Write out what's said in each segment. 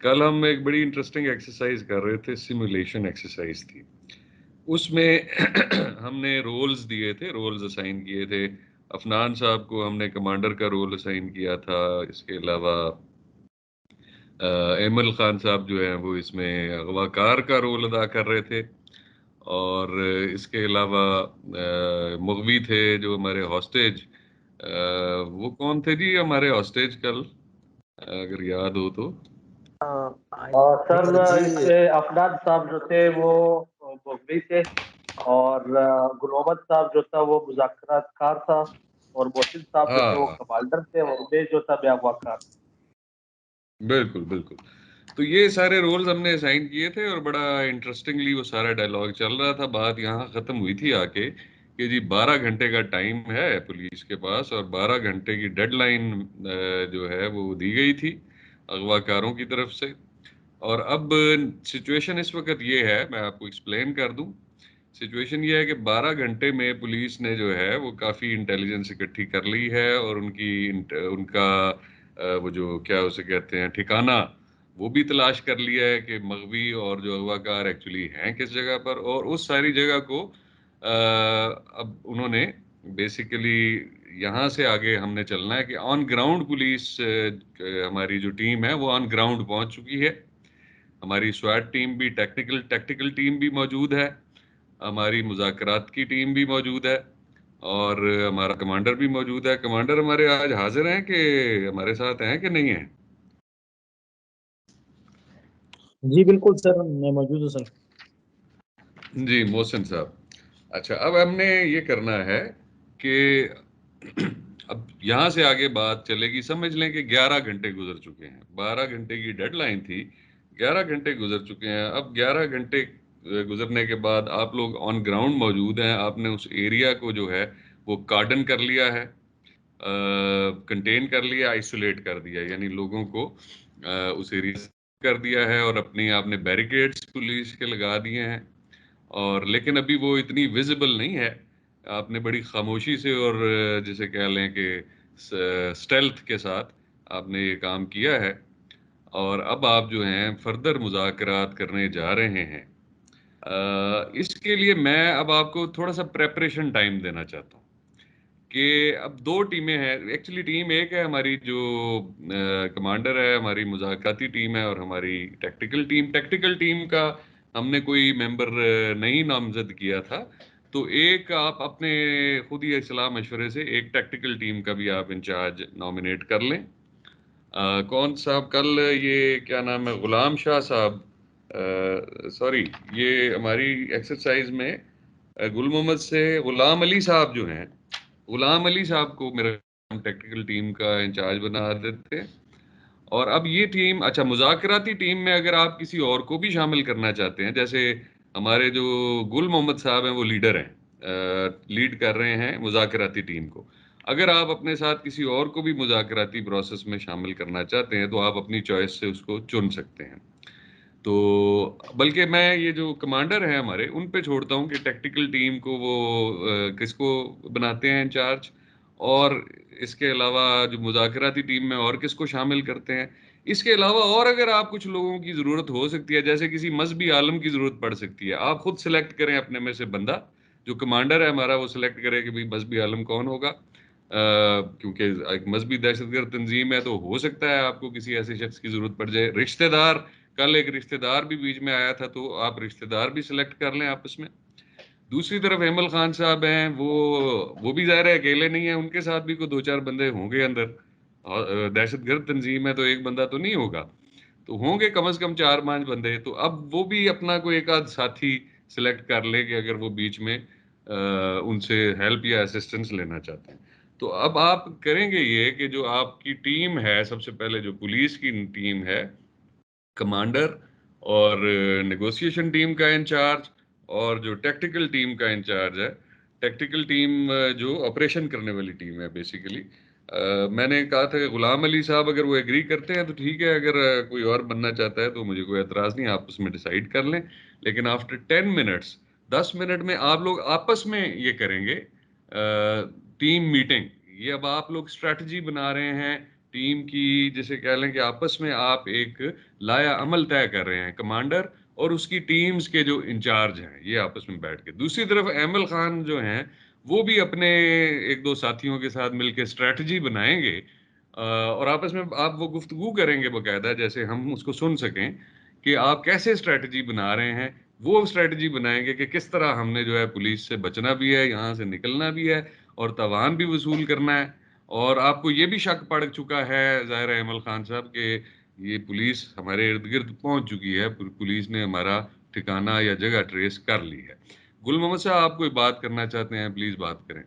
کل ہم ایک بڑی انٹرسٹنگ ایکسرسائز کر رہے تھے، سیمولیشن ایکسرسائز تھی. اس میں ہم نے رولز دیے تھے، رولز اسائن کیے تھے. افنان صاحب کو ہم نے کمانڈر کا رول اسائن کیا تھا. اس کے علاوہ ایمل خان صاحب جو ہیں وہ اس میں اغوا کار کا رول ادا کر رہے تھے. اور اس کے علاوہ مغوی تھے جو ہمارے ہاسٹیج. وہ کون تھے جی ہمارے ہاسٹیج کل، اگر یاد ہو تو؟ سر اس میں افنان صاحب جو تھے وہ مغوی تھے، اور گل محمد صاحب جو تھا وہ مذاکرات کار تھا، اور محسن صاحب جو تھے وہ کمانڈر تھے، اور میں جو تھا میں اغوا کار. بالکل بالکل. تو یہ سارے رولز ہم نے اسائن کیے تھے، اور بڑا انٹرسٹنگلی وہ سارا ڈائلاگ چل رہا تھا. بات یہاں ختم ہوئی تھی آ کے کہ جی 12 گھنٹے کا ٹائم ہے پولیس کے پاس، اور 12 گھنٹے کی ڈیڈ لائن جو ہے وہ دی گئی تھی اغوا کاروں کی طرف سے. اور اب سچویشن اس وقت یہ ہے، میں آپ کو ایکسپلین کر دوں. سچویشن یہ ہے کہ 12 گھنٹے میں پولیس نے جو ہے وہ کافی انٹیلیجنس اکٹھی کر لی ہے، اور ان کا وہ جو کیا اسے کہتے ہیں ٹھکانہ، وہ بھی تلاش کر لیا ہے کہ مغوی اور جو اغوا کار ایکچولی ہیں کس جگہ پر. اور اس ساری جگہ کو اب انہوں نے بیسیکلی یہاں سے آگے ہم نے چلنا ہے کہ آن گراؤنڈ پولیس ہماری جو ٹیم ہے وہ آن گراؤنڈ پہنچ چکی ہے. ہماری سواٹ ٹیم بھی، ٹیکٹیکل ٹیم بھی موجود ہے، ہماری مذاکرات کی ٹیم بھی موجود ہے، اور ہمارا کمانڈر بھی موجود ہے. کمانڈر ہمارے آج حاضر ہیں کہ ہمارے ساتھ ہیں کہ نہیں ہیں؟ جی بالکل سر، میں موجود ہوں سر. جی محسن صاحب. اچھا، اب ہم نے یہ کرنا ہے کہ اب یہاں سے آگے بات چلے گی. سمجھ لیں کہ 11 گھنٹے گزر چکے ہیں، 12 گھنٹے کی ڈیڈ لائن تھی، 11 گھنٹے گزر چکے ہیں. اب 11 گھنٹے گزرنے کے بعد آپ لوگ آن گراؤنڈ موجود ہیں. آپ نے اس ایریا کو جو ہے وہ کارڈن کر لیا ہے، کنٹین کر لیا، آئسولیٹ کر دیا، یعنی لوگوں کو اس ایریا سے کر دیا ہے، اور اپنی آپ نے بیریکیڈز پولیس کے لگا دیے ہیں. اور لیکن ابھی وہ اتنی ویزیبل نہیں ہے. آپ نے بڑی خاموشی سے اور جسے کہہ لیں کہ سٹیلتھ کے ساتھ آپ نے یہ کام کیا ہے. اور اب آپ جو ہیں فردر مذاکرات کرنے جا رہے ہیں. اس کے لیے میں اب آپ کو تھوڑا سا پریپریشن ٹائم دینا چاہتا ہوں کہ اب 2 ٹیمیں ہیں. ایکچولی ٹیم ایک ہے ہماری جو کمانڈر ہے، ہماری مذاکراتی ٹیم ہے، اور ہماری ٹیکٹیکل ٹیم کا ہم نے کوئی ممبر نہیں نامزد کیا تھا. تو ایک آپ اپنے خود ہی اصلاح مشورے سے ایک ٹیکٹیکل ٹیم کا بھی آپ انچارج نامینیٹ کر لیں. کون صاحب؟ کل یہ کیا نام ہے، غلام شاہ صاحب، سوری، یہ ہماری ایکسرسائز میں گل محمد سے غلام علی صاحب جو ہیں، غلام علی صاحب کو میرا ٹیکٹیکل ٹیم کا انچارج بنا دیتے. اور اب یہ ٹیم، اچھا مذاکراتی ٹیم میں اگر آپ کسی اور کو بھی شامل کرنا چاہتے ہیں، جیسے ہمارے جو گل محمد صاحب ہیں وہ لیڈر ہیں، لیڈ کر رہے ہیں مذاکراتی ٹیم کو. اگر آپ اپنے ساتھ کسی اور کو بھی مذاکراتی پروسیس میں شامل کرنا چاہتے ہیں تو آپ اپنی چوائس سے اس کو چن سکتے ہیں. تو بلکہ میں یہ جو کمانڈر ہیں ہمارے ان پہ چھوڑتا ہوں کہ ٹیکٹیکل ٹیم کو وہ کس کو بناتے ہیں انچارج، اور اس کے علاوہ جو مذاکراتی ٹیم میں اور کس کو شامل کرتے ہیں. اس کے علاوہ اور اگر آپ کچھ لوگوں کی ضرورت ہو سکتی ہے، جیسے کسی مذہبی عالم کی ضرورت پڑ سکتی ہے، آپ خود سلیکٹ کریں اپنے میں سے بندہ. جو کمانڈر ہے ہمارا وہ سلیکٹ کرے کہ بھئی مذہبی عالم کون ہوگا، کیونکہ ایک مذہبی دہشت گرد تنظیم ہے تو ہو سکتا ہے آپ کو کسی ایسے شخص کی ضرورت پڑ جائے. رشتہ دار، کل ایک رشتہ دار بھی بیچ میں آیا تھا تو آپ رشتہ دار بھی سلیکٹ کر لیں آپس میں. دوسری طرف ایمل خان صاحب ہیں، وہ بھی ظاہر ہے اکیلے نہیں ہیں، ان کے ساتھ بھی کوئی 2-4 بندے ہوں گے اندر. دہشت گرد تنظیم ہے تو ایک بندہ تو نہیں ہوگا، تو ہوں گے کم از کم 4-5 بندے. تو اب وہ بھی اپنا کوئی ایک آدھ ساتھی سلیکٹ کر لے کہ اگر وہ بیچ میں ان سے ہیلپ یا اسسٹنس لینا چاہتے ہیں. تو اب آپ کریں گے یہ کہ جو آپ کی ٹیم ہے، سب سے پہلے جو پولیس کی ٹیم ہے، کمانڈر اور نیگوسیشن ٹیم کا انچارج اور جو ٹیکٹیکل ٹیم کا انچارج ہے. ٹیکٹیکل ٹیم جو آپریشن کرنے والی ٹیم ہے بیسیکلی. میں نے کہا تھا کہ غلام علی صاحب اگر وہ ایگری کرتے ہیں تو ٹھیک ہے، اگر کوئی اور بننا چاہتا ہے تو مجھے کوئی اعتراض نہیں، آپ اس میں ڈیسائیڈ کر لیں. لیکن آفٹر 10 منٹس، 10 منٹ میں آپ لوگ آپس میں یہ کریں گے ٹیم میٹنگ. یہ اب آپ لوگ اسٹریٹجی بنا رہے ہیں ٹیم کی جیسے کہہ لیں کہ آپس میں آپ ایک لایا عمل طے کر رہے ہیں، کمانڈر اور اس کی ٹیمز کے جو انچارج ہیں یہ آپس میں بیٹھ کے. دوسری طرف ایمل خان جو ہیں وہ بھی اپنے ایک دو ساتھیوں کے ساتھ مل کے اسٹریٹجی بنائیں گے اور آپس میں آپ وہ گفتگو کریں گے باقاعدہ، جیسے ہم اس کو سن سکیں کہ آپ کیسے اسٹریٹجی بنا رہے ہیں. وہ اسٹریٹجی بنائیں گے کہ کس طرح ہم نے جو ہے پولیس سے بچنا بھی ہے، یہاں سے نکلنا بھی ہے اور تاوان بھی وصول کرنا ہے. اور آپ کو یہ بھی شک پڑ چکا ہے ظاہر ہے ایمل خان صاحب کہ یہ پولیس ہمارے ارد گرد پہنچ چکی ہے، پولیس نے ہمارا ٹھکانہ یا جگہ ٹریس کر لی ہے. گل محمد صاحب آپ کوئی بات کرنا چاہتے ہیں، پلیز بات کریں.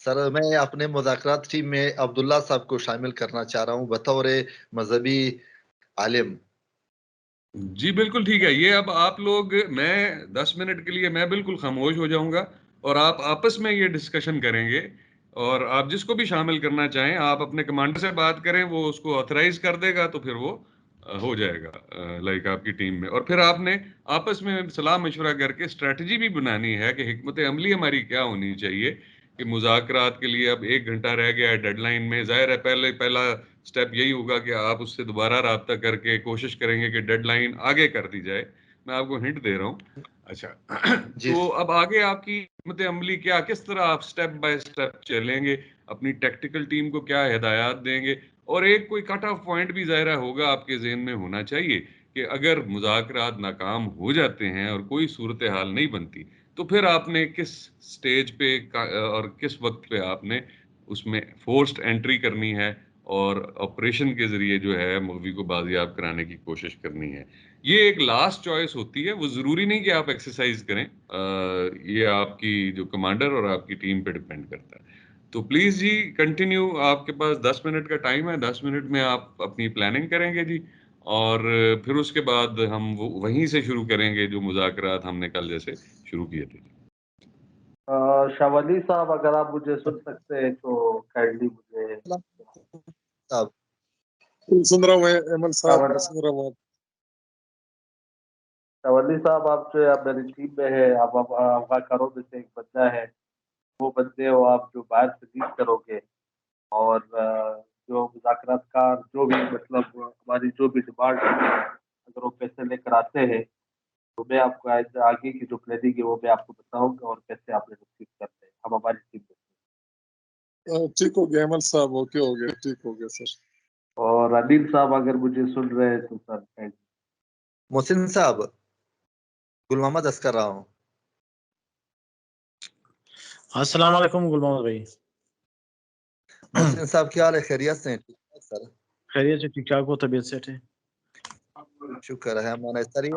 سر میں اپنے مذاکرات ٹیم میں عبداللہ صاحب کو شامل کرنا چاہ رہا ہوں بطور مذہبی عالم. جی بالکل ٹھیک ہے. یہ اب آپ لوگ، میں 10 منٹ کے لیے میں بالکل خاموش ہو جاؤں گا اور آپ آپس میں یہ ڈسکشن کریں گے اور آپ جس کو بھی شامل کرنا چاہیں آپ اپنے کمانڈر سے بات کریں، وہ اس کو آتھرائز کر دے گا تو پھر وہ ہو جائے گا لائک آپ کی ٹیم میں. اور پھر آپ نے آپس میں صلاح مشورہ کر کے اسٹریٹجی بھی بنانی ہے کہ حکمت عملی ہماری کیا ہونی چاہیے کہ مذاکرات کے لیے اب 1 گھنٹہ رہ گیا ہے ڈیڈ لائن میں. ظاہر ہے پہلا سٹیپ یہی ہوگا کہ آپ اس سے دوبارہ رابطہ کر کے کوشش کریں گے کہ ڈیڈ لائن آگے کر دی جائے. میں آپ کو ہنٹ دے رہا ہوں. اچھا جی تو اب آگے آپ کی حکمت عملی کیا، کس طرح آپ سٹیپ بائی سٹیپ چلیں گے، اپنی ٹیکٹیکل ٹیم کو کیا ہدایات دیں گے. اور ایک کوئی کٹ آف پوائنٹ بھی ظاہرہ ہوگا آپ کے ذہن میں ہونا چاہیے کہ اگر مذاکرات ناکام ہو جاتے ہیں اور کوئی صورتحال نہیں بنتی تو پھر آپ نے کس سٹیج پہ اور کس وقت پہ آپ نے اس میں فورسڈ انٹری کرنی ہے اور آپریشن کے ذریعے جو ہے مغوی کو بازیاب کرانے کی کوشش کرنی ہے. یہ ایک لاسٹ چوائس ہوتی ہے، وہ ضروری نہیں کہ آپ ایکسرسائز کریں، یہ آپ کی جو کمانڈر اور آپ کی ٹیم پہ ڈیپینڈ کرتا ہے. تو پلیز جی کنٹینیو، آپ کے پاس 10 منٹ کا ٹائم ہے، 10 منٹ میں آپ اپنی پلاننگ کریں گے جی اور پھر اس کے بعد ہم وہیں سے شروع کریں گے جو مذاکرات ہم نے کل جیسے شروع کیے تھے. شاہ ولی صاحب اگر آپ مجھے سن سکتے ہیں تو کائنڈلی مجھے. صاحب سن رہا ہوں میں ایمن صاحب شاہ سن رہا ہوں. ولی صاحب آپ جو آپ میری ٹیم میں ہے، آپ افغانوں میں سے ایک بندہ ہے، وہ بندے ہو آپ جو باہر سے ڈیل کرو گے اور جو مذاکرات کار جو بھی مطلب ہماری جو بھی ڈیمانڈ اگر وہ پیسے لے کر آتے ہیں تو میں آپ کو آگے کی جو پلاننگ ہے وہ میں آپ کو بتاؤں گا اور پیسے آپ نے ریسیو کرتے ہیں ہم ہماری ٹیم میں. ٹھیک ہو گیا ایمن صاحب، اوکے ہو گیا، ٹھیک ہو گیا سر. اور انیل صاحب اگر مجھے سن رہے ہیں تو سر. محسن صاحب، گل محمد کر رہا ہوں. السلام علیکم گل محمد بھائی. محسن صاحب کیا حال ہے؟ خیریت سے ہیں؟ سر خیریت سے ٹھیک ٹھاک ہو، طبیعت سیٹ ہے؟ شکر ہے ہمارا سر. یہ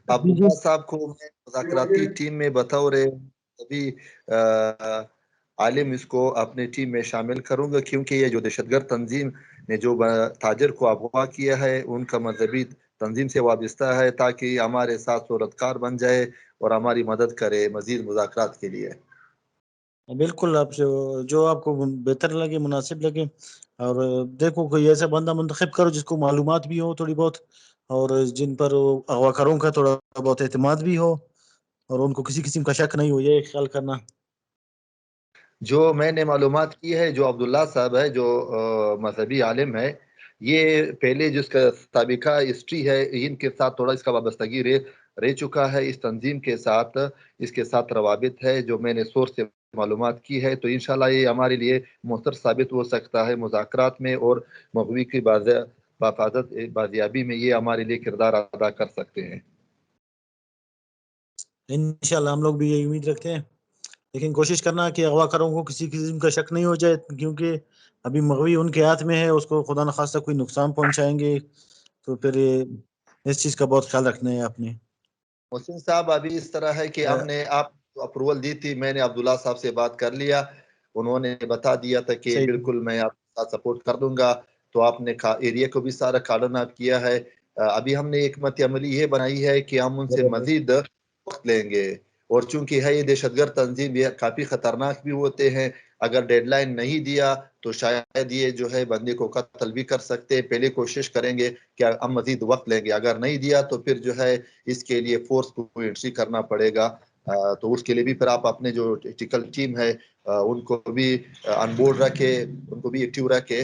عبداللہ صاحب کو میں مذاکراتی ٹیم میں بطور ابھی عالم اس کو اپنے ٹیم میں شامل کروں گا کیونکہ یہ جو دہشت گرد تنظیم نے جو تاجر کو اغوا کیا ہے ان کا مذہبی تنظیم سے وابستہ ہے تاکہ ہمارے ساتھ صورتکار بن جائے اور ہماری مدد کرے مزید مذاکرات کے لیے. بالکل، آپ جو آپ کو بہتر لگے، مناسب لگے، اور دیکھو کوئی ایسا بندہ منتخب کرو جس کو معلومات بھی ہو تھوڑی بہت اور جن پر اغوا کاروں کا تھوڑا بہت اعتماد بھی ہو اور ان کو کسی قسم کا شک نہیں ہو، یہ خیال کرنا. جو میں نے معلومات کی ہے، جو عبداللہ صاحب ہے جو مذہبی عالم ہے، یہ پہلے جس کا سابقہ ہسٹری ہے ان کے ساتھ تھوڑا اس کا وابستگی رہ چکا ہے، اس تنظیم کے ساتھ اس کے ساتھ روابط ہے جو میں نے سورس سے معلومات کی ہے. تو انشاءاللہ یہ ہمارے لیے مؤثر ثابت ہو سکتا ہے مذاکرات میں اور مغوی کی بازیابی میں یہ ہمارے لیے کردار ادا کر سکتے ہیں. انشاءاللہ ہم لوگ بھی یہی امید رکھتے ہیں، لیکن کوشش کرنا کہ اغوا کاروں کو کسی قسم کا شک نہیں ہو جائے کیونکہ ابھی مغوی ان کے ہاتھ میں ہے، اس کو خدا نخواستہ کوئی نقصان پہنچائیں گے تو پھر اس چیز کا بہت خیال رکھنا ہے آپ نے. محسن صاحب ابھی اس طرح ہے کہ ہم نے آپ اپروول دی تھی، میں نے عبداللہ صاحب سے بات کر لیا، انہوں نے بتا دیا تھا کہ بالکل میں آپ کے ساتھ سپورٹ کر دوں گا. تو آپ نے ایریا کو بھی سارا کارڈن اپ کیا ہے. ابھی ہم نے ایک حکمت عملی یہ بنائی ہے کہ ہم ان سے مزید وقت لیں گے اور چونکہ ہے یہ دہشت گرد تنظیم یہ کافی خطرناک بھی ہوتے ہیں، اگر ڈیڈ لائن نہیں دیا تو شاید یہ جو ہے بندے کو قتل بھی کر سکتے ہیں. پہلے کوشش کریں گے کہ ہم مزید وقت لیں گے، اگر نہیں دیا تو پھر جو ہے اس کے لیے فورس کو انٹری کرنا پڑے گا. تو اس کے لیے بھی پھر آپ اپنے جو ٹیکنیکل ٹیم ہے ان کو بھی آن بورڈ رکھے، ان کو بھی ایکٹیو رکھے.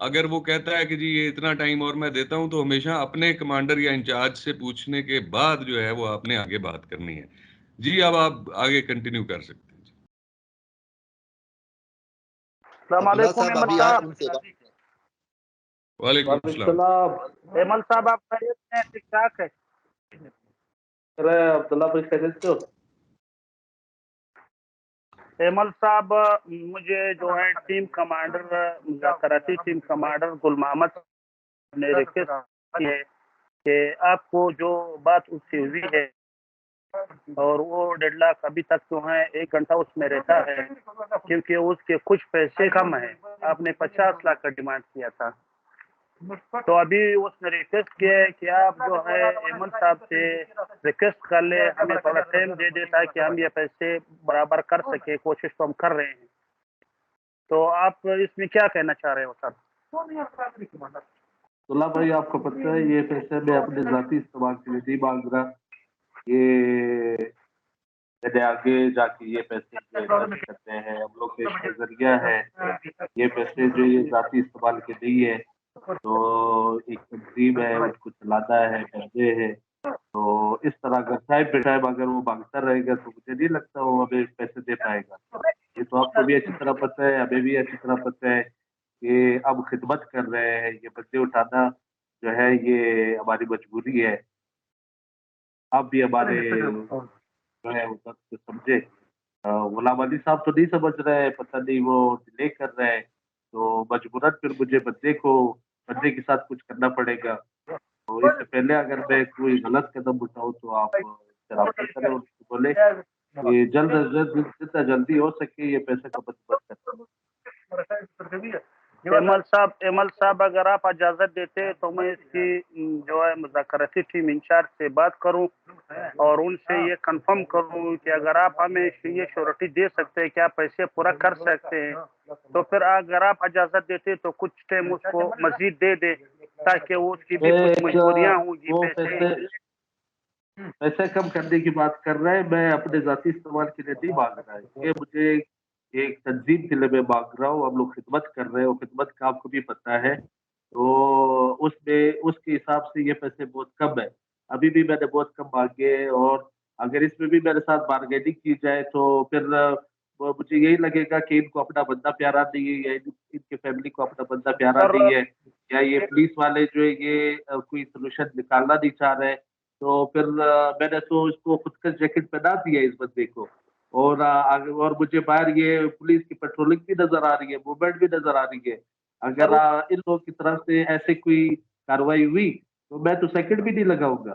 اگر وہ کہتا ہے کہ جی یہ اتنا ٹائم اور میں دیتا ہوں تو ہمیشہ اپنے کمانڈر یا انچارج سے پوچھنے کے بعد جو ہے وہ آپ نے آگے بات کرنی ہے. جی اب آپ آگے کنٹینیو کر سکتے ہیں. السلام عبداللہ علیکم صاحب احمد ابھی آپ صاحب. ان سے بات وعلیکم السلام. احمد صاحب آپ خیریت ہیں؟ ٹھیک ٹھاک ہے؟ عبداللہ بھائی خیریت سے ہو؟ احمد صاحب مجھے جو ہے ٹیم کمانڈر مذاکراتی ٹیم کمانڈر گل محمد نے ریکویسٹ کی ہے کہ آپ کو جو بات اس سے ہوئی ہے اور وہ 1.5 لاکھ ابھی تک جو ہے 1 گھنٹہ اس میں رہتا ہے کیونکہ اس کے کچھ پیسے کم ہیں. آپ نے 50 لاکھ کا ڈیمانڈ کیا تھا تو ابھی اس نے ریکویسٹ کیا ہے کہ آپ جو ہے احمد صاحب سے ریکویسٹ کر لیں ہمیں تھوڑا ٹائم دے دے تاکہ ہم یہ پیسے برابر کر سکیں. کوشش تو ہم کر رہے ہیں. تو آپ اس میں کیا کہنا چاہ رہے ہو سر؟ عبداللہ بھائی آپ کو پتہ ہے یہ پیسے میں اپنے ذاتی استعمال کے لیے نہیں مانگ رہا. یہ میں نے آگے جا کے یہ پیسے جو خرچ کرتے ہیں ہم لوگ کے ذریعہ ہے. یہ پیسے جو یہ ذاتی استعمال کے نہیں ہے تو ایک تنظیم ہے اس کو چلانا ہے پیسے ہے. تو اس طرح اگر ٹائم پہ ٹائم اگر وہ مانگتا رہے گا تو مجھے نہیں لگتا وہ ہمیں پیسے دے پائے گا. یہ تو آپ کو بھی اچھی طرح پتہ ہے ہمیں بھی اچھی طرح پتہ ہے کہ اب خدمت کر رہے ہیں. یہ بندے اٹھانا جو ہے یہ ہماری مجبوری ہے. آپ بھی ہمارے جو ہے سمجھے. غلام علی صاحب تو نہیں سمجھ رہے ہیں پتہ نہیں وہ ڈیلے کر رہے ہیں تو مجبوراً پھر مجھے بندے کے ساتھ کچھ کرنا پڑے گا. تو اس سے پہلے اگر میں کوئی غلط قدم اٹھاؤں تو آپ رابطہ کریں ان کو بولے کہ جلد از جلد جتنا جلدی ہو سکے یہ پیسے کا بندوبست کریں. احمد صاحب اگر آپ اجازت دیتے تو میں اس کی جو ہے مذاکراتی ٹیم انچارج سے بات کروں اور ان سے یہ کنفرم کروں کہ اگر آپ ہمیں یہ شیورٹی دے سکتے ہیں کہ آپ پیسے پورا کر سکتے ہیں تو پھر اگر آپ اجازت دیتے تو کچھ ٹائم اس کو مزید دے دے تاکہ وہ اس کی بھی کچھ مجبوریاں ہوں گی. وہ پیسے کم کرنے کی بات کر رہے ہیں. میں اپنے ذاتی استعمال کے لیے نہیں مانگ رہا ہے. یہ مجھے ایک تنظیم کے لیے میں مانگ رہا ہوں. ہم لوگ خدمت کر رہے ہیں اور خدمت کا آپ کو بھی پتہ ہے تو اس میں اس کے حساب سے یہ پیسے بہت کم ہے. ابھی بھی میں نے بہت کم مانگے اور اگر اس میں بھی میرے ساتھ بارگیننگ کی جائے تو پھر مجھے یہی لگے گا کہ ان کو اپنا بندہ پیارا نہیں ہے یا ان کے فیملی کو اپنا بندہ پیارا نہیں ہے یا یہ پولیس والے جو ہے یہ کوئی سولوشن نکالنا نہیں چاہ رہے. تو پھر میں نے تو اس کو خود کا جیکٹ پہنا دیا اس بندے کو اور مجھے باہر یہ پولیس کی پیٹرولنگ بھی نظر آ رہی ہے موومنٹ بھی نظر آ رہی ہے. اگر ان لوگوں کی طرف سے ایسے کوئی کاروائی ہوئی تو میں تو سیکنڈ بھی نہیں لگاؤں گا.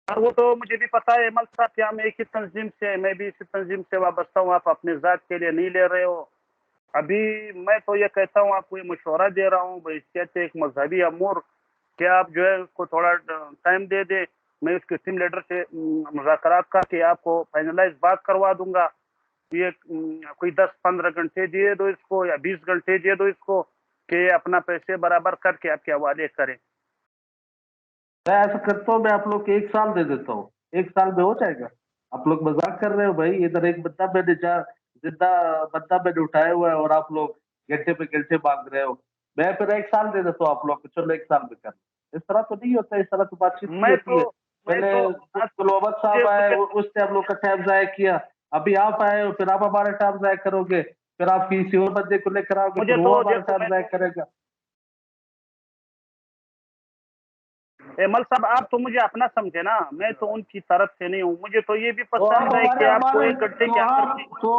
وہ تو مجھے بھی پتا ہے احمد صاحب کہ ہم ایک ہی تنظیم سے میں بھی اسی تنظیم سے وابستہ ہوں. آپ اپنے ذات کے لیے نہیں لے رہے ہو. ابھی میں تو یہ کہتا ہوں آپ کو یہ مشورہ دے رہا ہوں بحیثیت ایک مذہبی امور کہ آپ جو ہے اس کو تھوڑا ٹائم دے دیں. میں اس کے ٹیم لیڈر سے مذاکرات کر کے آپ کو فائنلائز بات کروا دوں گا. یہ کوئی 10-15 گھنٹے دیے دو اس کو یا 20 گھنٹے دیے دو اس کو کہ اپنا پیسے برابر کر کے آپ کے حوالے کریں. میں ایسا کرتا ہوں میں آپ لوگ کو 1 سال دے دیتا ہوں. 1 سال میں ہو جائے گا. آپ لوگ مذاق کر رہے ہو بھائی. ادھر ایک بندہ میں نے زندہ بندہ میں نے اٹھایا ہوا ہے اور آپ لوگ گھنٹے پہ گھنٹے مانگ رہے ہو. میں پھر 1 سال دے دیتا ہوں آپ لوگ کو. چلو 1 سال میں کر. اس طرح تو نہیں ہوتا. اس طرح تو بات چیت نہیں ہوتی ہے. پہلے گلوبت صاحب آئے اس سے ہم لوگ کا ٹائم ضائع کیا. ابھی آپ آئے ہو پھر آپ ہمارے ٹائم ضائع کرو گے. پھر آپ کسی اور بندے کو لے کر آؤ گے پھر وہ ہمارے ٹائم ضائع کرے گا. احمد صاحب آپ تو مجھے اپنا سمجھے نا. میں تو ان کی طرف سے نہیں ہوں. مجھے تو یہ بھی پسند ہے کہ آپ کو 1 گھنٹے کے اندر تو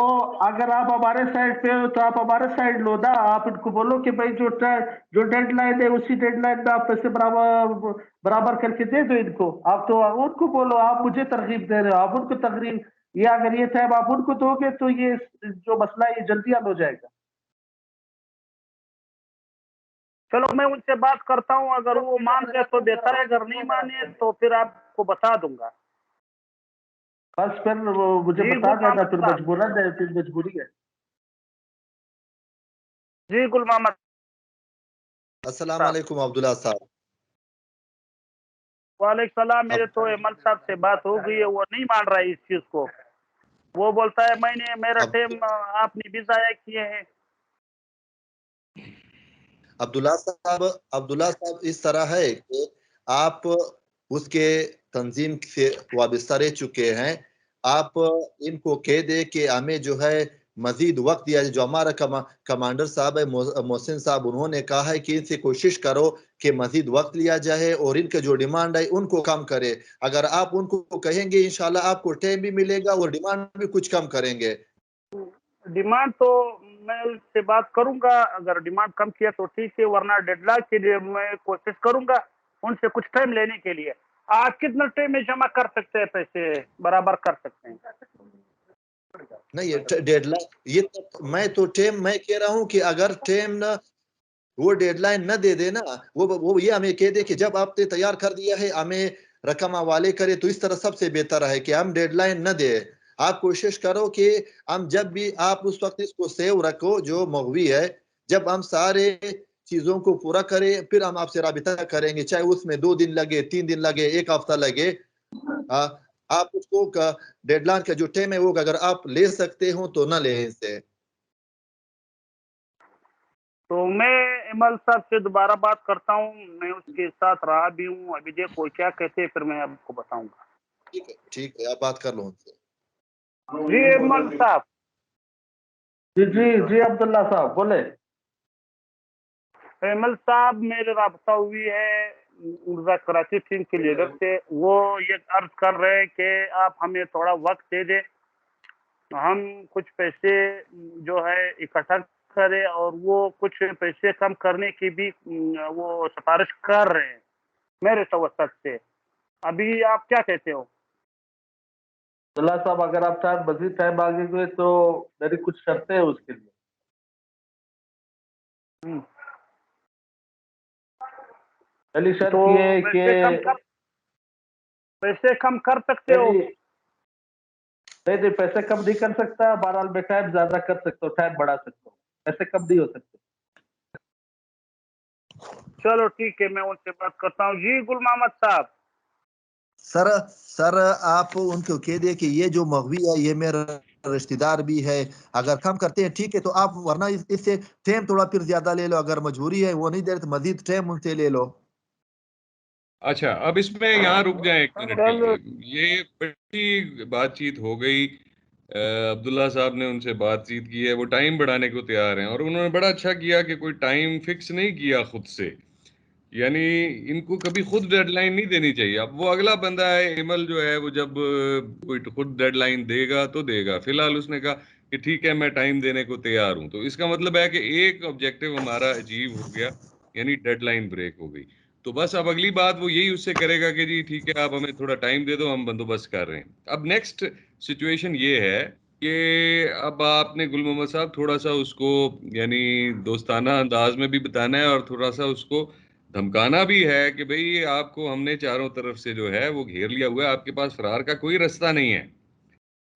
اگر آپ ہمارے سائڈ پہ ہو تو آپ ہمارے سائڈ لو نا. آپ ان کو بولو کہ بھائی جو ڈیڈ لائن ہے اسی ڈیڈ لائن میں آپ پیسے برابر کر کے دے دو ان کو. آپ تو ان کو بولو. آپ مجھے ترغیب دے رہے ہو. آپ ان کو ترغیب یہ اگر یہ ٹائم آپ ان کو دو گے تو یہ جو مسئلہ ہے یہ جلدی حل ہو جائے گا. چلو میں ان سے بات کرتا ہوں. اگر وہ مان گئے تو بہتر ہے. اگر نہیں مانے تو پھر آپ کو بتا دوں گا. بس پھر مجھے بتا دینا. پھر مجبوراً ہے. پھر مجبوری ہے. جی گل محمد. السلام علیکم عبداللہ صاحب. وعلیکم السلام. میرے تو احمد صاحب سے بات ہو گئی ہے. وہ نہیں مان رہا ہے اس چیز کو. وہ بولتا ہے میرا اب ٹائم آپ نے بھی ضائع کیے ہیں. عبداللہ صاحب اس طرح ہے کہ آپ اس کے تنظیم سے وابستہ رہ چکے ہیں. آپ ان کو کہہ دے کہ ہمیں جو ہے مزید وقت دیا. جو ہمارا کمانڈر صاحب ہے محسن صاحب، انہوں نے کہا ہے کہ ان سے کوشش کرو کہ مزید وقت لیا جائے اور ان کے جو ڈیمانڈ ہے ان کو کم کرے. اگر آپ ان کو کہیں گے انشاءاللہ آپ کو ٹائم بھی ملے گا اور ڈیمانڈ بھی کچھ کم کریں گے. ڈیمانڈ تو میں ان سے بات کروں گا، اگر ڈیمانڈ کم کیا تو ٹھیک ہے، ورنہ ڈیڈ لاک کے لیے میں کوشش کروں گا ان سے کچھ ٹائم لینے کے لیے. آپ کتنا ٹائم میں جمع کر سکتے ہیں، پیسے برابر کر سکتے ہیں؟ نہیں ڈیڈ لائن یہ میں تو ٹائم میں کہہ رہا ہوں کہ اگر ٹائم نہ وہ ڈیڈ لائن نہ دے دے نا، وہ یہ ہمیں کہہ دے کہ جب آپ نے تیار کر دیا ہے ہمیں رقم حوالے کرے، تو اس طرح سب سے بہتر ہے کہ ہم ڈیڈ لائن نہ دے. آپ کوشش کرو کہ ہم جب بھی آپ اس وقت اس کو سیو رکھو جو مغوی ہے، جب ہم سارے چیزوں کو پورا کریں پھر ہم آپ سے رابطہ کریں گے، چاہے اس میں 2 دن لگے، 3 دن لگے، 1 ہفتہ لگے. آپ اس کو ڈیڈ لائن کا جو ٹائم ہے وہ اگر آپ لے سکتے ہو تو نہ لیں اس سے. تو میں ایمل صاحب سے دوبارہ بات کرتا ہوں، میں اس کے ساتھ رہا بھی ہوں. ابھی دیکھو کیا کہتے ہیں، پھر میں آپ کو بتاؤں گا. ٹھیک ہے آپ بات کر لو ان سے. جی ایمل صاحب. جی عبداللہ صاحب بولے. ایمل صاحب میرے رابطہ ہوئی ہے مرزا کراچی ٹیم کے لیڈر سے. وہ یہ عرض کر رہے ہیں کہ آپ ہمیں تھوڑا وقت دے دیں، ہم کچھ پیسے جو ہے اکٹھا کرے، اور وہ کچھ پیسے کم کرنے کی بھی وہ سفارش کر رہے ہیں میرے توسط سے. ابھی آپ کیا کہتے ہو؟ عبداللہ صاحب اگر آپ چاہیں مزید ٹائم مانگیں گے تو میری کچھ شرطیں ہیں اس کے لیے. پہلی شرط تو یہ ہے کہ پیسے کم کر سکتے ہو؟ نہیں پیسے کم نہیں کر سکتا، بہرحال میں ٹائم زیادہ کر سکتا ہوں، ٹائم بڑھا سکتا ہوں، پیسے کم نہیں ہو سکتے. چلو ٹھیک ہے، میں ان سے بات کرتا ہوں. جی گل محمد صاحب. سر آپ ان کو کہہ دیں کہ یہ جو مغوی ہے یہ میرا رشتہ دار بھی ہے، اگر کم کرتے ہیں ٹھیک ہے، تو آپ ورنہ اس سے ٹائم تھوڑا پھر زیادہ لے لو. اگر مجبوری ہے وہ نہیں دے رہے تو مزید ٹائم ان سے لے لو. اچھا اب اس میں یہاں رک جائیں 1 منٹ کے لیے. یہ بڑی بات چیت ہو گئی، عبداللہ صاحب نے ان سے بات چیت کی ہے، وہ ٹائم بڑھانے کو تیار ہیں، اور انہوں نے بڑا اچھا کیا کہ کوئی ٹائم فکس نہیں کیا خود سے. یعنی ان کو کبھی خود ڈیڈ لائن نہیں دینی چاہیے. اب وہ اگلا بندہ ہے ایمل جو ہے، وہ جب کوئی خود ڈیڈ لائن دے گا تو دے گا. فی الحال اس نے کہا کہ ٹھیک ہے میں ٹائم دینے کو تیار ہوں، تو اس کا مطلب ہے کہ ایک آبجیکٹو ہمارا اچیو ہو گیا، یعنی ڈیڈ لائن بریک ہو گئی. تو بس اب اگلی بات وہ یہی اس سے کرے گا کہ جی ٹھیک ہے آپ ہمیں تھوڑا ٹائم دے دو، ہم بندوبست کر رہے ہیں. اب نیکسٹ سچویشن یہ ہے کہ اب آپ نے گل محمد صاحب تھوڑا سا اس کو یعنی دوستانہ انداز میں بھی بتانا ہے، اور تھوڑا سا اس کو دھمکانا بھی ہے کہ بھئی آپ کو ہم نے چاروں طرف سے جو ہے وہ گھیر لیا ہوا ہے، آپ کے پاس فرار کا کوئی رستہ نہیں ہے.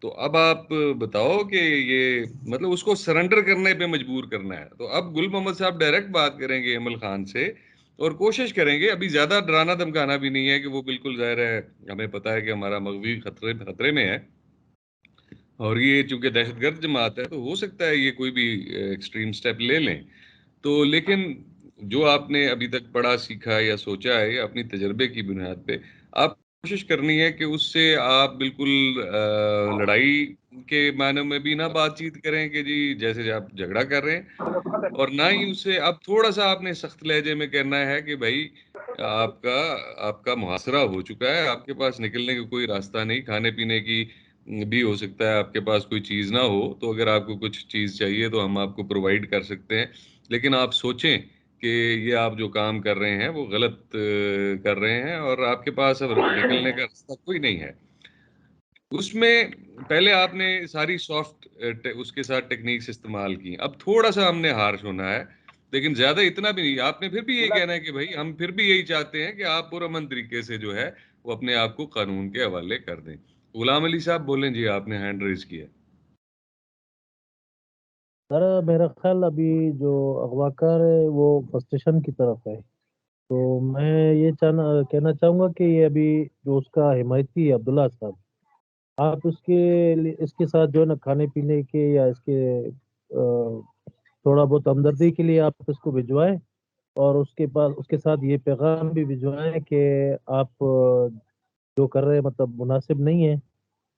تو اب آپ بتاؤ کہ یہ مطلب اس کو سرنڈر کرنے پہ مجبور کرنا ہے. تو اب گل محمد صاحب ڈائریکٹ بات کریں گے ایمل خان سے اور کوشش کریں گے. ابھی زیادہ ڈرانا دھمکانا بھی نہیں ہے کہ وہ بالکل ظاہر ہے، ہمیں پتا ہے کہ ہمارا مغوی خطرے میں ہے، اور یہ چونکہ دہشت گرد جماعت ہے تو ہو سکتا ہے یہ کوئی بھی ایکسٹریم سٹیپ لے لیں. تو لیکن جو آپ نے ابھی تک پڑھا سیکھا یا سوچا ہے اپنی تجربے کی بنیاد پہ، آپ کوشش کرنی ہے کہ اس سے آپ بالکل لڑائی کے معنی میں بھی نہ بات چیت کریں کہ جی جیسے آپ جھگڑا کر رہے ہیں، اور نہ ہی اسے اب تھوڑا سا آپ نے سخت لہجے میں کہنا ہے کہ بھائی آپ کا محاصرہ ہو چکا ہے، آپ کے پاس نکلنے کا کوئی راستہ نہیں، کھانے پینے کی بھی ہو سکتا ہے آپ کے پاس کوئی چیز نہ ہو، تو اگر آپ کو کچھ چیز چاہیے تو ہم آپ کو پرووائڈ کر سکتے ہیں، لیکن آپ سوچیں کہ یہ آپ جو کام کر رہے ہیں وہ غلط کر رہے ہیں، اور آپ کے پاس اب نکلنے کا راستہ کوئی نہیں ہے. اس میں پہلے آپ نے ساری سافٹ اس کے ساتھ ٹیکنیکس استعمال کی. اب تھوڑا سا ہم نے ہارش ہونا ہے، لیکن زیادہ اتنا بھی نہیں. آپ نے پھر بھی یہی کہنا ہے کہ بھائی ہم پھر بھی یہی چاہتے ہیں کہ آپ پرامن طریقے سے جو ہے وہ اپنے آپ کو قانون کے حوالے کر دیں. غلام علی صاحب بولیں. جی آپ نے ہینڈ ریز کیا. سر میرا خیال ابھی جو اغوا کار ہے وہ فرسٹیشن کی طرف ہے، تو میں یہ کہنا چاہوں گا کہ یہ ابھی جو اس کا حمایتی ہے عبداللہ صاحب، آپ اس کے ساتھ جو ہے نا کھانے پینے کے یا اس کے تھوڑا بہت ہمدردی کے لیے آپ اس کو بھجوائیں، اور اس کے بعد اس کے ساتھ یہ پیغام بھی بھجوائیں کہ آپ جو کر رہے ہیں مطلب مناسب نہیں ہے.